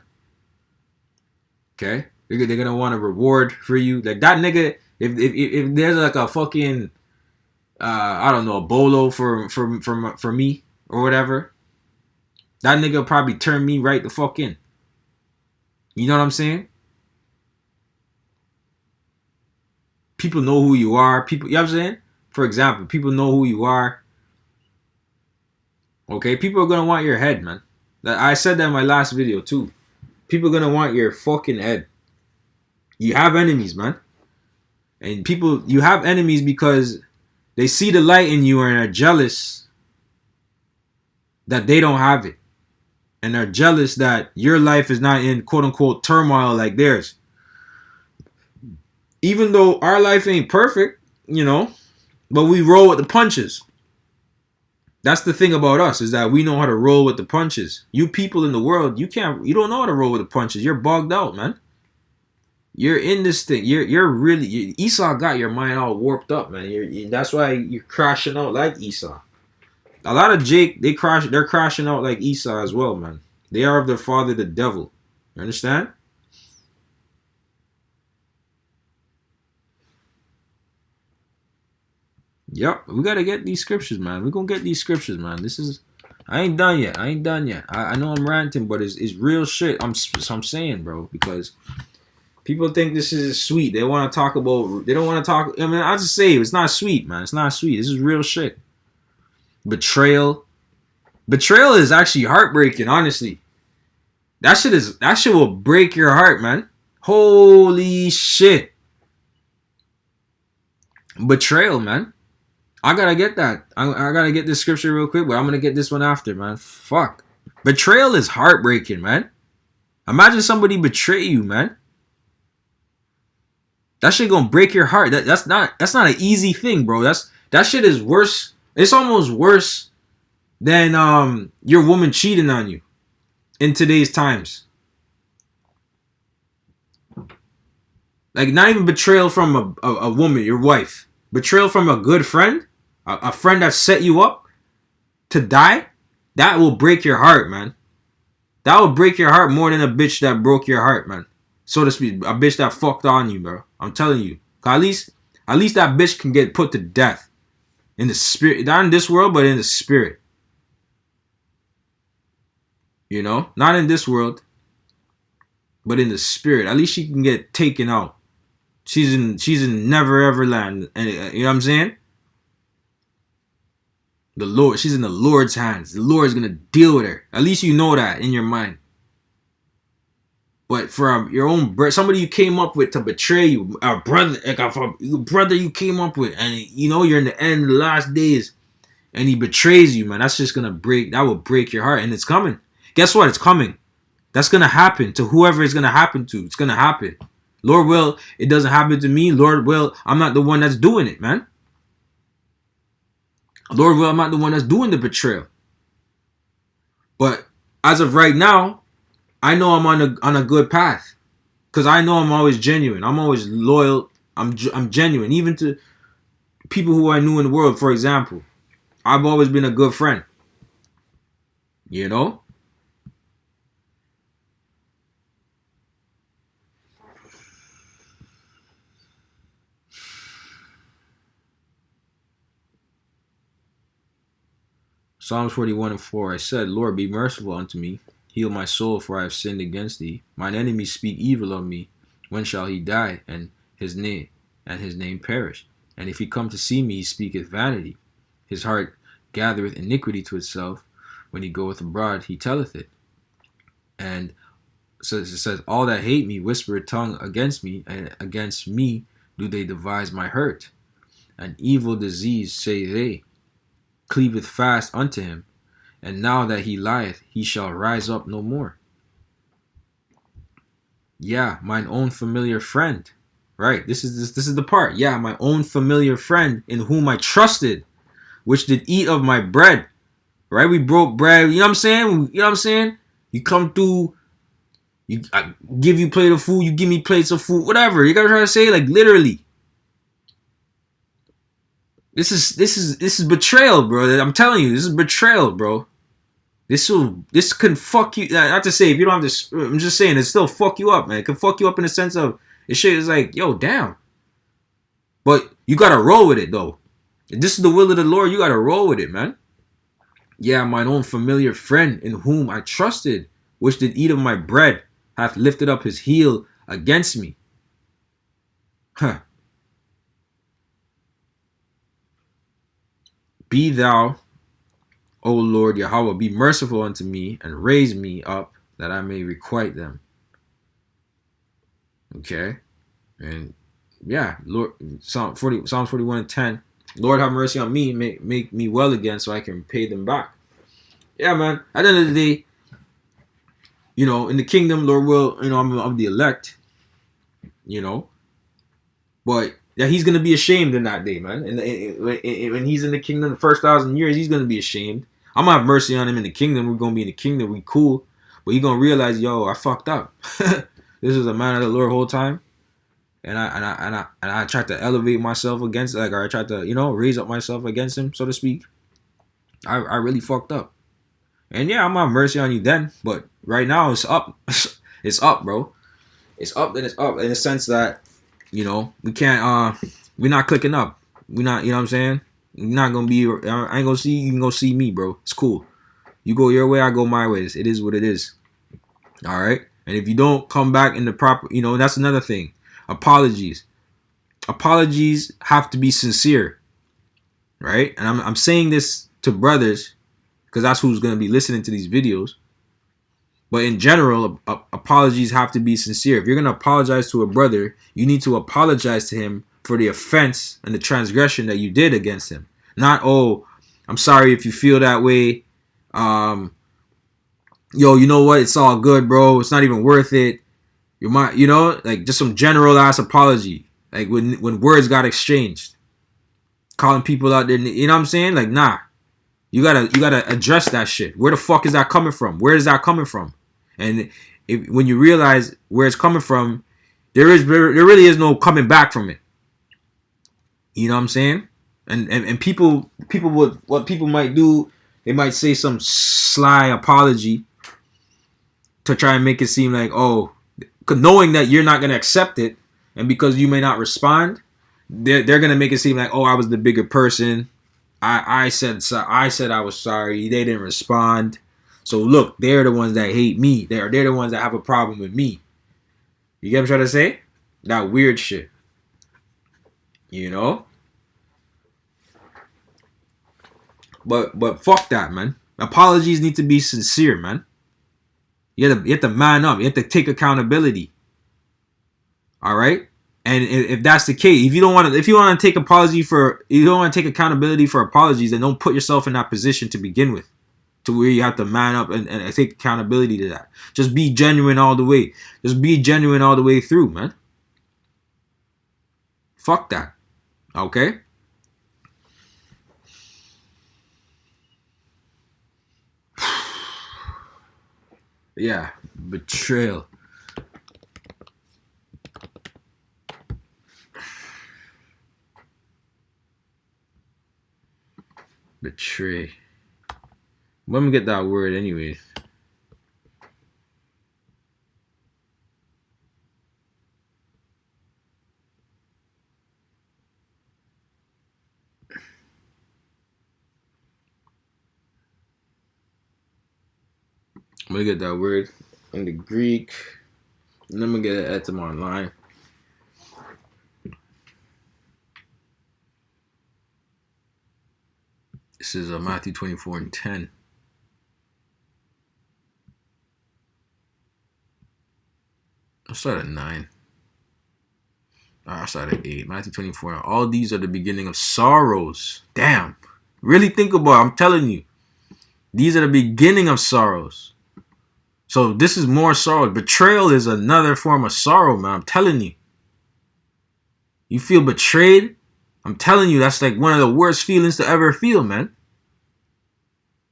Okay, they're gonna want a reward for you, like that nigga. If there's like a fucking I don't know, a bolo for me or whatever, that nigga will probably turn me right the fuck in. You know what I'm saying? People know who you are. People, you know what I'm saying? For example, people know who you are. Okay, people are gonna want your head, man. I said that in my last video too. People are gonna want your fucking head. You have enemies, man. And you have enemies because they see the light in you and are jealous that they don't have it. And are jealous that your life is not in quote unquote turmoil like theirs. Even though our life ain't perfect, but we roll with the punches. That's the thing about us, is that we know how to roll with the punches. You people in the world, you don't know how to roll with the punches. You're bogged out, man. You're in this thing. You're really Esau got your mind all warped up, man. That's why you're crashing out like Esau. A lot of Jake, they're crashing out like Esau as well, man. They are of their father, the devil. You understand? Yep, we gotta get these scriptures, man. We're gonna get these scriptures, man. I ain't done yet. I know I'm ranting, but it's real shit. I'm saying, bro, because people think this is sweet. They want to talk about. They don't want to talk. I mean, I just say it's not sweet, man. It's not sweet. This is real shit. Betrayal is actually heartbreaking. Honestly, that shit will break your heart, man. Holy shit. Betrayal, man. I gotta get that. I gotta get this scripture real quick, but I'm gonna get this one after, man. Fuck. Betrayal is heartbreaking, man. Imagine somebody betray you, man. That shit gonna break your heart. That's not an easy thing, bro. That shit is worse. It's almost worse than your woman cheating on you in today's times. Like, not even betrayal from a woman, your wife. Betrayal from a good friend, a friend that set you up to die. That will break your heart, man. That will break your heart more than a bitch that broke your heart, man. So to speak, a bitch that fucked on you, bro. I'm telling you. At least that bitch can get put to death. In the spirit. Not in this world, but in the spirit. You know? Not in this world, but in the spirit. At least she can get taken out. She's in never ever land. And you know what I'm saying? The Lord, she's in the Lord's hands. The Lord's gonna deal with her. At least you know that in your mind. But for your own somebody you came up with to betray you, a brother, like a brother you came up with, and you know you're in the end, the last days, and he betrays you, man. That's just gonna break. That will break your heart, and it's coming. Guess what? It's coming. That's gonna happen to whoever it's gonna happen to. It's gonna happen. Lord will, it doesn't happen to me. Lord will, I'm not the one that's doing it, man. Lord will, I'm not the one that's doing the betrayal. But as of right now, I know I'm on a good path. Because I know I'm always genuine. I'm always loyal. I'm genuine. Even to people who I knew in the world, for example. I've always been a good friend. You know? Psalms 41:4. I said, Lord, be merciful unto me. Heal my soul, for I have sinned against thee. Mine enemies speak evil of me. When shall he die, and his name perish? And if he come to see me, he speaketh vanity. His heart gathereth iniquity to itself. When he goeth abroad, he telleth it. And so it says, all that hate me whisper a tongue against me, and against me do they devise my hurt. An evil disease, say they, cleaveth fast unto him. And now that he lieth, he shall rise up no more. Yeah, mine own familiar friend. Right, this is the part. Yeah, my own familiar friend in whom I trusted, which did eat of my bread. Right, we broke bread. You know what I'm saying? You know what I'm saying? You come through. I give you plate of food. You give me plates of food. Whatever. You gotta try to say, like, literally. This is betrayal, bro. I'm telling you, this is betrayal, bro. This can fuck you. Not to say if you don't have to. I'm just saying it still fuck you up, man. It can fuck you up in the sense of this shit is like, yo, damn. But you gotta roll with it though. If this is the will of the Lord, you gotta roll with it, man. Yeah, mine own familiar friend in whom I trusted, which did eat of my bread, hath lifted up his heel against me. Huh. Be thou, O Lord Yahweh, be merciful unto me, and raise me up, that I may requite them. Okay? And yeah, Lord, Psalms 41:10. Lord, have mercy on me, make me well again so I can pay them back. Yeah, man. At the end of the day, you know, in the kingdom, Lord will, you know, I'm of the elect, you know. But yeah, he's going to be ashamed in that day, man. And when he's in the kingdom, the first 1,000 years, he's going to be ashamed. I'm going to have mercy on him in the kingdom. We're going to be in the kingdom. We cool. But he's going to realize, yo, I fucked up. This is a man of the Lord the whole time. And I tried to elevate myself against, like, or I tried to, you know, raise up myself against him, so to speak. I really fucked up. And yeah, I'm going to have mercy on you then. But right now, it's up. It's up, bro. It's up and it's up in the sense that, you know, we can't, we're not clicking up. We're not, you know what I'm saying? We're not going to be, I ain't going to see you, you can go see me, bro. It's cool. You go your way, I go my ways. It is what it is. All right? And if you don't come back in the proper, you know, that's another thing. Apologies. Apologies have to be sincere. Right? And I'm saying this to brothers because that's who's going to be listening to these videos. But in general, apologies have to be sincere. If you're going to apologize to a brother, you need to apologize to him for the offense and the transgression that you did against him. Not, oh, I'm sorry if you feel that way. yo, you know what? It's all good, bro. It's not even worth it. You might, like just some general ass apology, like when words got exchanged, calling people out there. You know what I'm saying? Like, nah, you gotta address that shit. Where the fuck is that coming from? Where is that coming from? And when you realize where it's coming from, there really is no coming back from it. You know what I'm saying? And people would what people might do, they might say some sly apology to try and make it seem like, oh, knowing that you're not gonna accept it, and because you may not respond, they're gonna make it seem like, oh, I was the bigger person. I said I was sorry. They didn't respond. So look, they're the ones that hate me. They're the ones that have a problem with me. You get what I'm trying to say? That weird shit. You know? But fuck that, man. Apologies need to be sincere, man. You have to man up. You have to take accountability. All right? And if that's the case, if you want to take you don't want to take accountability for apologies, then don't put yourself in that position to begin with, to where you have to man up and take accountability to that. Just be genuine all the way. Just be genuine all the way through, man. Fuck that. Okay? Yeah. Betrayal. Betray. Let me get that word anyways. I'm gonna get that word in the Greek. And I'm gonna get it at them online. This is Matthew 24:10. I'll start at 9. I'll start at 8. Matthew 24. All these are the beginning of sorrows. Damn. Really think about it. I'm telling you. These are the beginning of sorrows. So this is more sorrow. Betrayal is another form of sorrow, man. I'm telling you. You feel betrayed? I'm telling you, that's like one of the worst feelings to ever feel, man.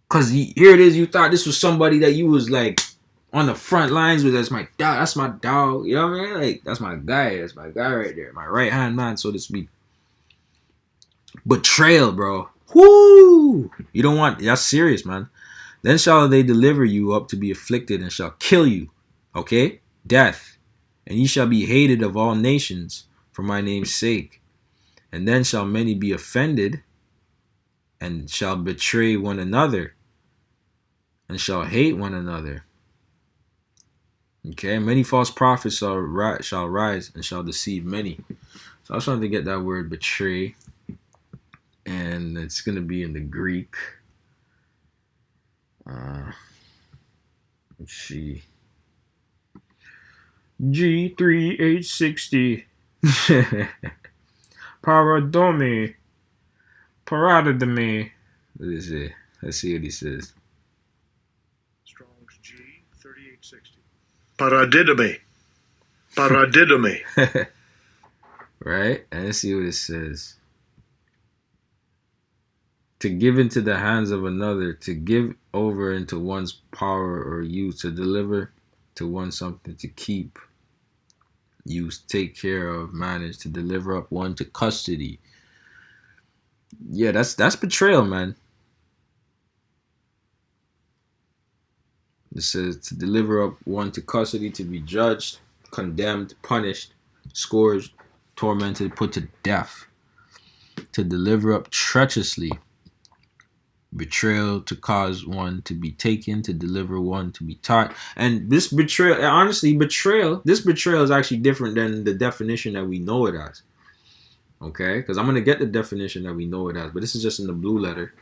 Cause here it is, you thought this was somebody that you was like on the front lines with. That's my dog. That's my dog. You know what I mean? Like that's my guy. That's my guy right there. My right hand man, so to speak. Betrayal, bro. Whoo! You don't want. That's serious, man. Then shall they deliver you up to be afflicted, and shall kill you. Okay? Death. And ye shall be hated of all nations for my name's sake. And then shall many be offended, and shall betray one another, and shall hate one another. Okay? Many false prophets shall rise and shall deceive many. So I was trying to get that word betray. And it's going to be in the Greek. Let's see. G3H60. Paradomi. Paradomi. What is it? Let's see what he says. Strong's G3860. Paradidomi. Paradidomi. Right? And let's see what it says. To give into the hands of another, to give over into one's power or use, to deliver to one something, to keep, use, take care of, manage, to deliver up one to custody. Yeah, that's betrayal, man. It says to deliver up one to custody, to be judged, condemned, punished, scourged, tormented, put to death. To deliver up treacherously. Betrayal, to cause one to be taken, to deliver one to be taught. And this betrayal, honestly, this betrayal is actually different than the definition that we know it as. Okay? Because I'm going to get the definition that we know it as, but this is just in the blue letter.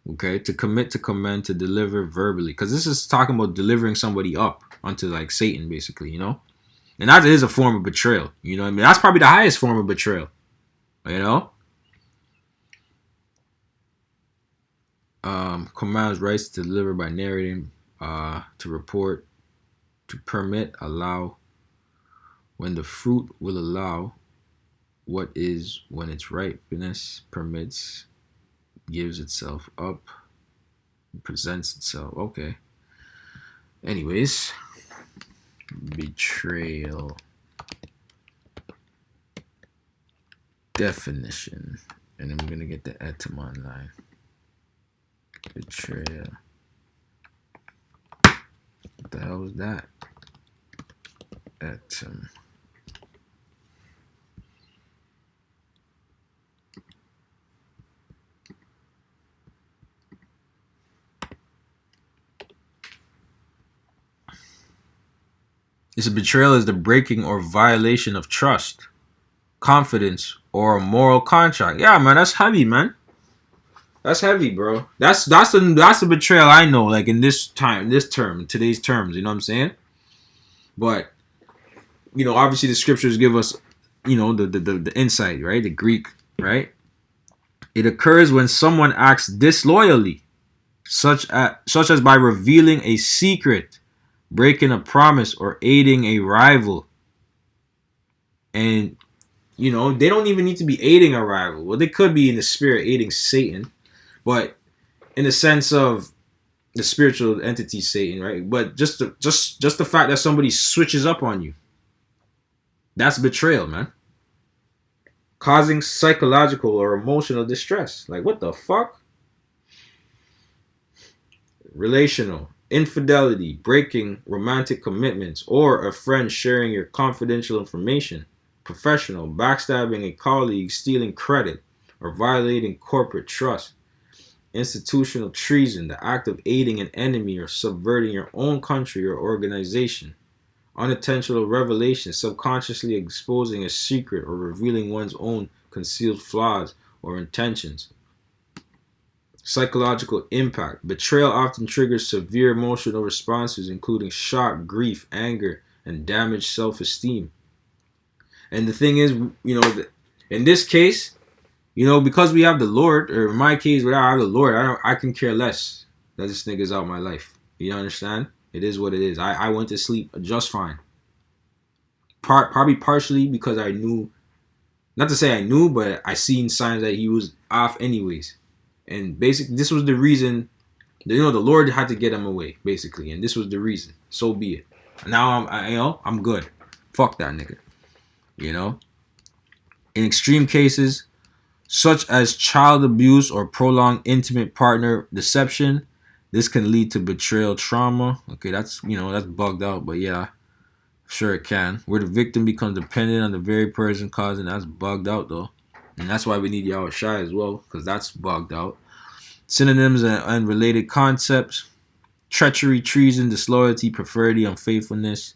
Okay? To commit, to commend, to deliver verbally. Because this is talking about delivering somebody up onto like Satan, basically, you know? And that is a form of betrayal. You know what I mean? That's probably the highest form of betrayal. You know? Commands rights to deliver by narrating To report, to permit, allow. When the fruit will allow, what is when its ripeness permits, gives itself up, presents itself. Okay. Anyways, betrayal definition, and I'm gonna get the etymon line. Betrayal. What the hell was that? Etym. This betrayal is the breaking or violation of trust, confidence, or a moral contract. Yeah, man, that's heavy, man. That's heavy, bro. That's the betrayal I know, like in this time, this term, today's terms. You know what I'm saying? But obviously the scriptures give us, the insight, right? The Greek, right? It occurs when someone acts disloyally, such as by revealing a secret, breaking a promise, or aiding a rival. And they don't even need to be aiding a rival. Well, they could be in the spirit aiding Satan, but in the sense of the spiritual entity Satan, right? But just the fact that somebody switches up on you, that's betrayal, man. Causing psychological or emotional distress. Like, what the fuck? Relational, infidelity, breaking romantic commitments, or a friend sharing your confidential information. Professional, backstabbing a colleague, stealing credit, or violating corporate trust. Institutional treason, the act of aiding an enemy or subverting your own country or organization. Unintentional revelation, subconsciously exposing a secret or revealing one's own concealed flaws or intentions. Psychological impact. Betrayal often triggers severe emotional responses, including shock, grief, anger, and damaged self-esteem. And the thing is, in this case, because we have the Lord, or in my case, without I have the Lord, I can care less that this nigga's out my life. You understand? It is what it is. I went to sleep just fine. Probably partially because I knew, not to say I knew, but I seen signs that he was off anyways. And basically, this was the reason. The Lord had to get him away, basically, and this was the reason. So be it. Now I'm good. Fuck that nigga. In extreme cases, such as child abuse or prolonged intimate partner deception, this can lead to betrayal trauma. Okay, that's bugged out, but yeah, sure it can. Where the victim becomes dependent on the very person causing, that's bugged out though. And that's why we need Yahweh Shai as well, because that's bugged out. Synonyms and related concepts: treachery, treason, disloyalty, perfidy, unfaithfulness,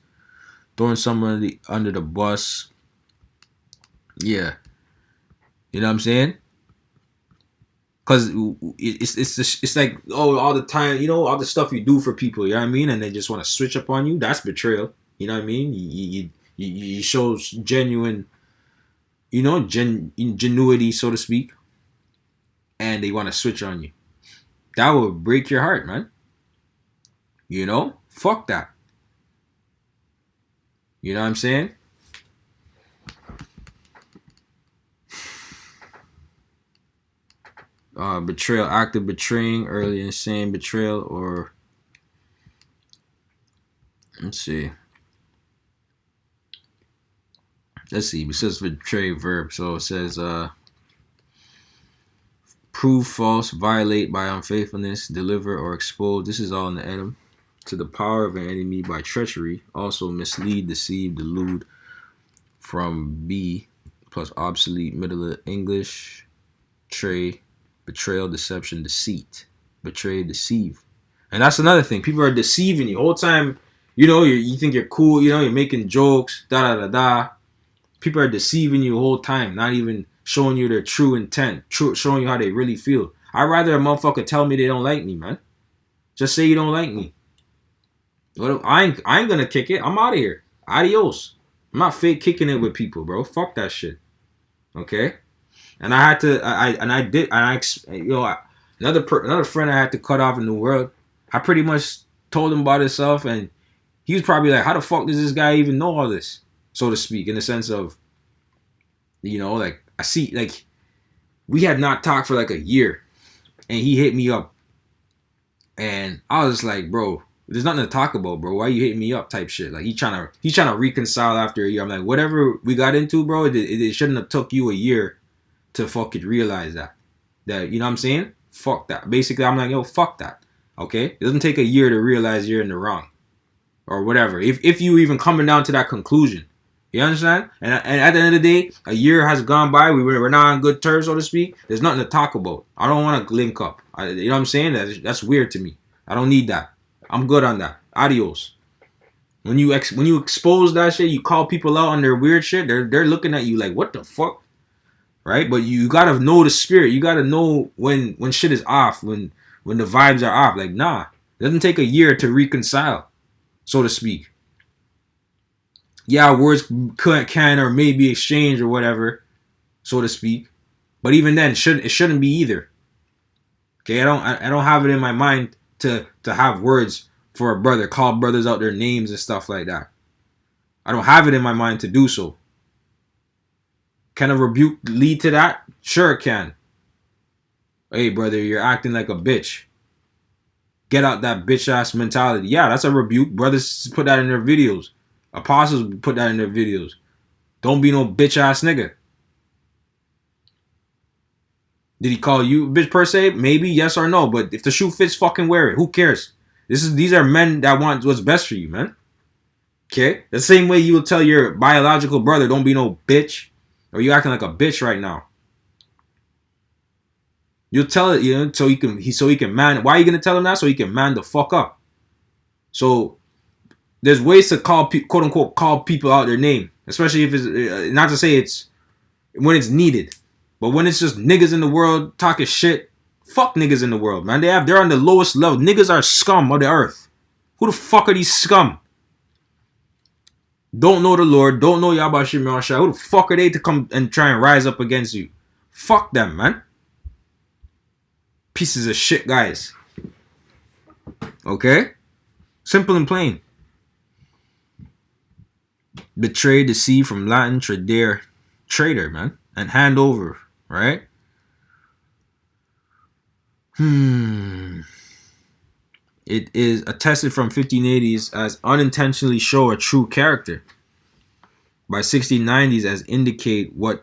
throwing somebody under the bus. Yeah. You know what I'm saying? Because it's like, all the time, all the stuff you do for people, you know what I mean? And they just want to switch up on you. That's betrayal. You know what I mean? You show genuine, ingenuity, so to speak, and they want to switch on you. That will break your heart, man. Fuck that. You know what I'm saying? Betrayal, act of betraying, early insane betrayal, or let's see. It says betray verb, so it says prove false, violate by unfaithfulness, deliver or expose. This is all in the etym. To the power of an enemy by treachery, also mislead, deceive, delude. From B plus obsolete Middle English, betray, betrayal, deception, deceit, betray, deceive. And that's another thing. People are deceiving you the whole time. You think you're cool. You're making jokes. Da da da da. People are deceiving you the whole time, not even showing you their true intent, showing you how they really feel. I'd rather a motherfucker tell me they don't like me, man. Just say you don't like me. I ain't gonna kick it. I'm out of here. Adios. I'm not fake kicking it with people, bro. Fuck that shit. Okay? And I had to, another friend I had to cut off in the world. I pretty much told him about himself, and he was probably like, how the fuck does this guy even know all this, so to speak, in the sense of, like, I see, like, we had not talked for like a year, and he hit me up, and I was just like, bro, there's nothing to talk about, bro. Why you hitting me up, type shit? Like, he's trying to reconcile after a year. I'm like, whatever we got into, bro, it shouldn't have took you a year to fucking realize that, you know what I'm saying? Fuck that. Basically, I'm like, yo, fuck that. Okay, it doesn't take a year to realize you're in the wrong, or whatever. If you even coming down to that conclusion, you understand? And at the end of the day, a year has gone by. We're not on good terms, so to speak. There's nothing to talk about. I don't want to link up. You know what I'm saying? That's weird to me. I don't need that. I'm good on that. Adios. When you expose that shit, you call people out on their weird shit. They're looking at you like, what the fuck, right? But you gotta know the spirit. You gotta know when shit is off. When the vibes are off. Like, nah, it doesn't take a year to reconcile, so to speak. Yeah, words can or may be exchanged or whatever, so to speak. But even then, it shouldn't be either. Okay, I don't have it in my mind to have words for a brother, call brothers out their names and stuff like that. I don't have it in my mind to do so. Can a rebuke lead to that? Sure it can. Hey brother, you're acting like a bitch. Get out that bitch ass mentality. Yeah, that's a rebuke. Brothers put that in their videos. Apostles put that in their videos. Don't be no bitch ass nigga. Did he call you a bitch per se? Maybe, yes or no. But if the shoe fits, fucking wear it. Who cares? These are men that want what's best for you, man. Okay? The same way you will tell your biological brother, don't be no bitch. Or you acting like a bitch right now. You'll tell it, so he can man. Why are you gonna tell him that? So he can man the fuck up. So there's ways to quote unquote call people out their name, especially if it's not to say it's when it's needed, but when it's just niggas in the world talking shit. Fuck niggas in the world, man. They're on the lowest level. Niggas are scum of the earth. Who the fuck are these scum? Don't know the Lord, don't know Yabashim Yahshua. Who the fuck are they to come and try and rise up against you? Fuck them, man. Pieces of shit guys. Okay? Simple and plain. Betray, deceive, from Latin tradere, traitor, man. And hand over, right? It is attested from 1580s as unintentionally show a true character. By 1690s as indicate what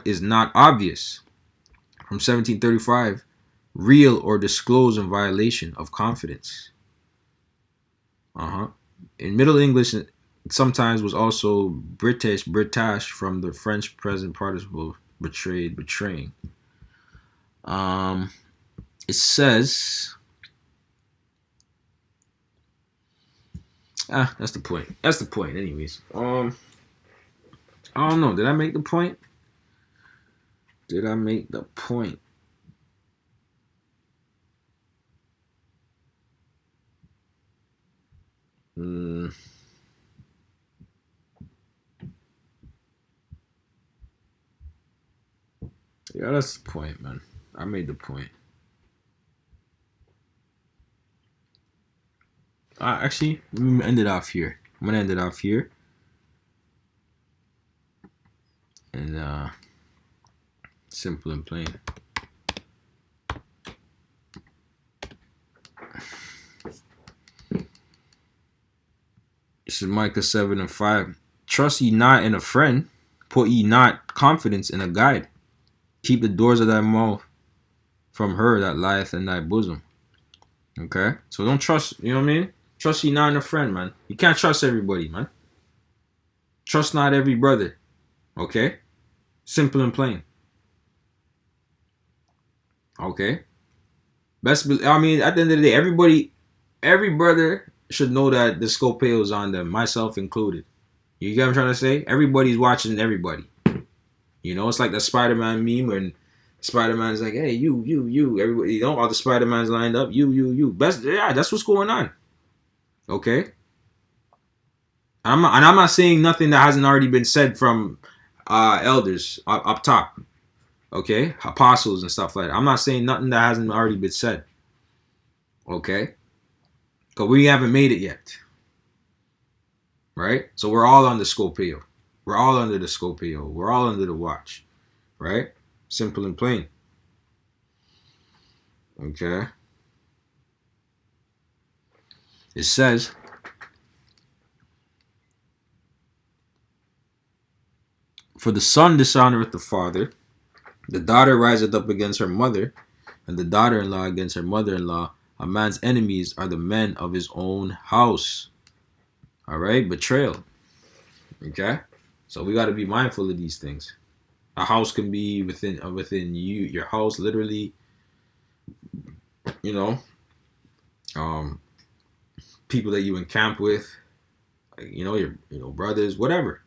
is not obvious. From 1735, real or disclose in violation of confidence. In Middle English, it sometimes was also British from the French present participle betrayed, betraying. It says, that's the point. That's the point, anyways. I don't know. Did I make the point? Did I make the point? Yeah, that's the point, man. I made the point. Actually, let me end it off here. I'm gonna end it off here. And simple and plain. This is Micah 7 and 5. Trust ye not in a friend, put ye not confidence in a guide. Keep the doors of thy mouth from her that lieth in thy bosom. Okay? So don't trust, you know what I mean? Trust ye not in a friend, man. You can't trust everybody, man. Trust not every brother. Okay? Simple and plain. Okay? At the end of the day, every brother should know that the scopeo is on them, myself included. You get what I'm trying to say? Everybody's watching everybody. It's like the Spider-Man meme when Spider-Man's like, hey, you, everybody, all the Spider-Mans lined up, you. That's what's going on. Okay? I'm not saying nothing that hasn't already been said from elders up top. Okay? Apostles and stuff like that. I'm not saying nothing that hasn't already been said. Okay? Because we haven't made it yet. Right? So we're all under Scopio. We're all under the Scopio. We're all under the watch. Right? Simple and plain. Okay. It says, for the son dishonoreth the father, the daughter riseth up against her mother, and the daughter-in-law against her mother-in-law. A man's enemies are the men of his own house. All right, betrayal. Okay, so we got to be mindful of these things. A house can be within your house, literally. You know, um, people that you encamp with, your brothers, whatever.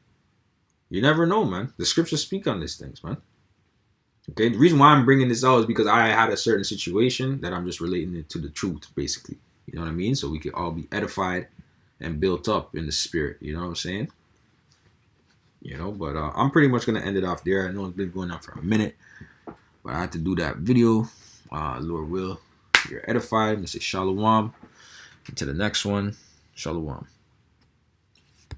You never know, man. The scriptures speak on these things, man. Okay, the reason why I'm bringing this out is because I had a certain situation that I'm just relating it to the truth, basically. You know what I mean? So we could all be edified and built up in the spirit. You know what I'm saying? But I'm pretty much gonna end it off there. I know it's been going on for a minute, but I had to do that video. Lord will, you're edified. Let's say shalom. Until the next one, shalom.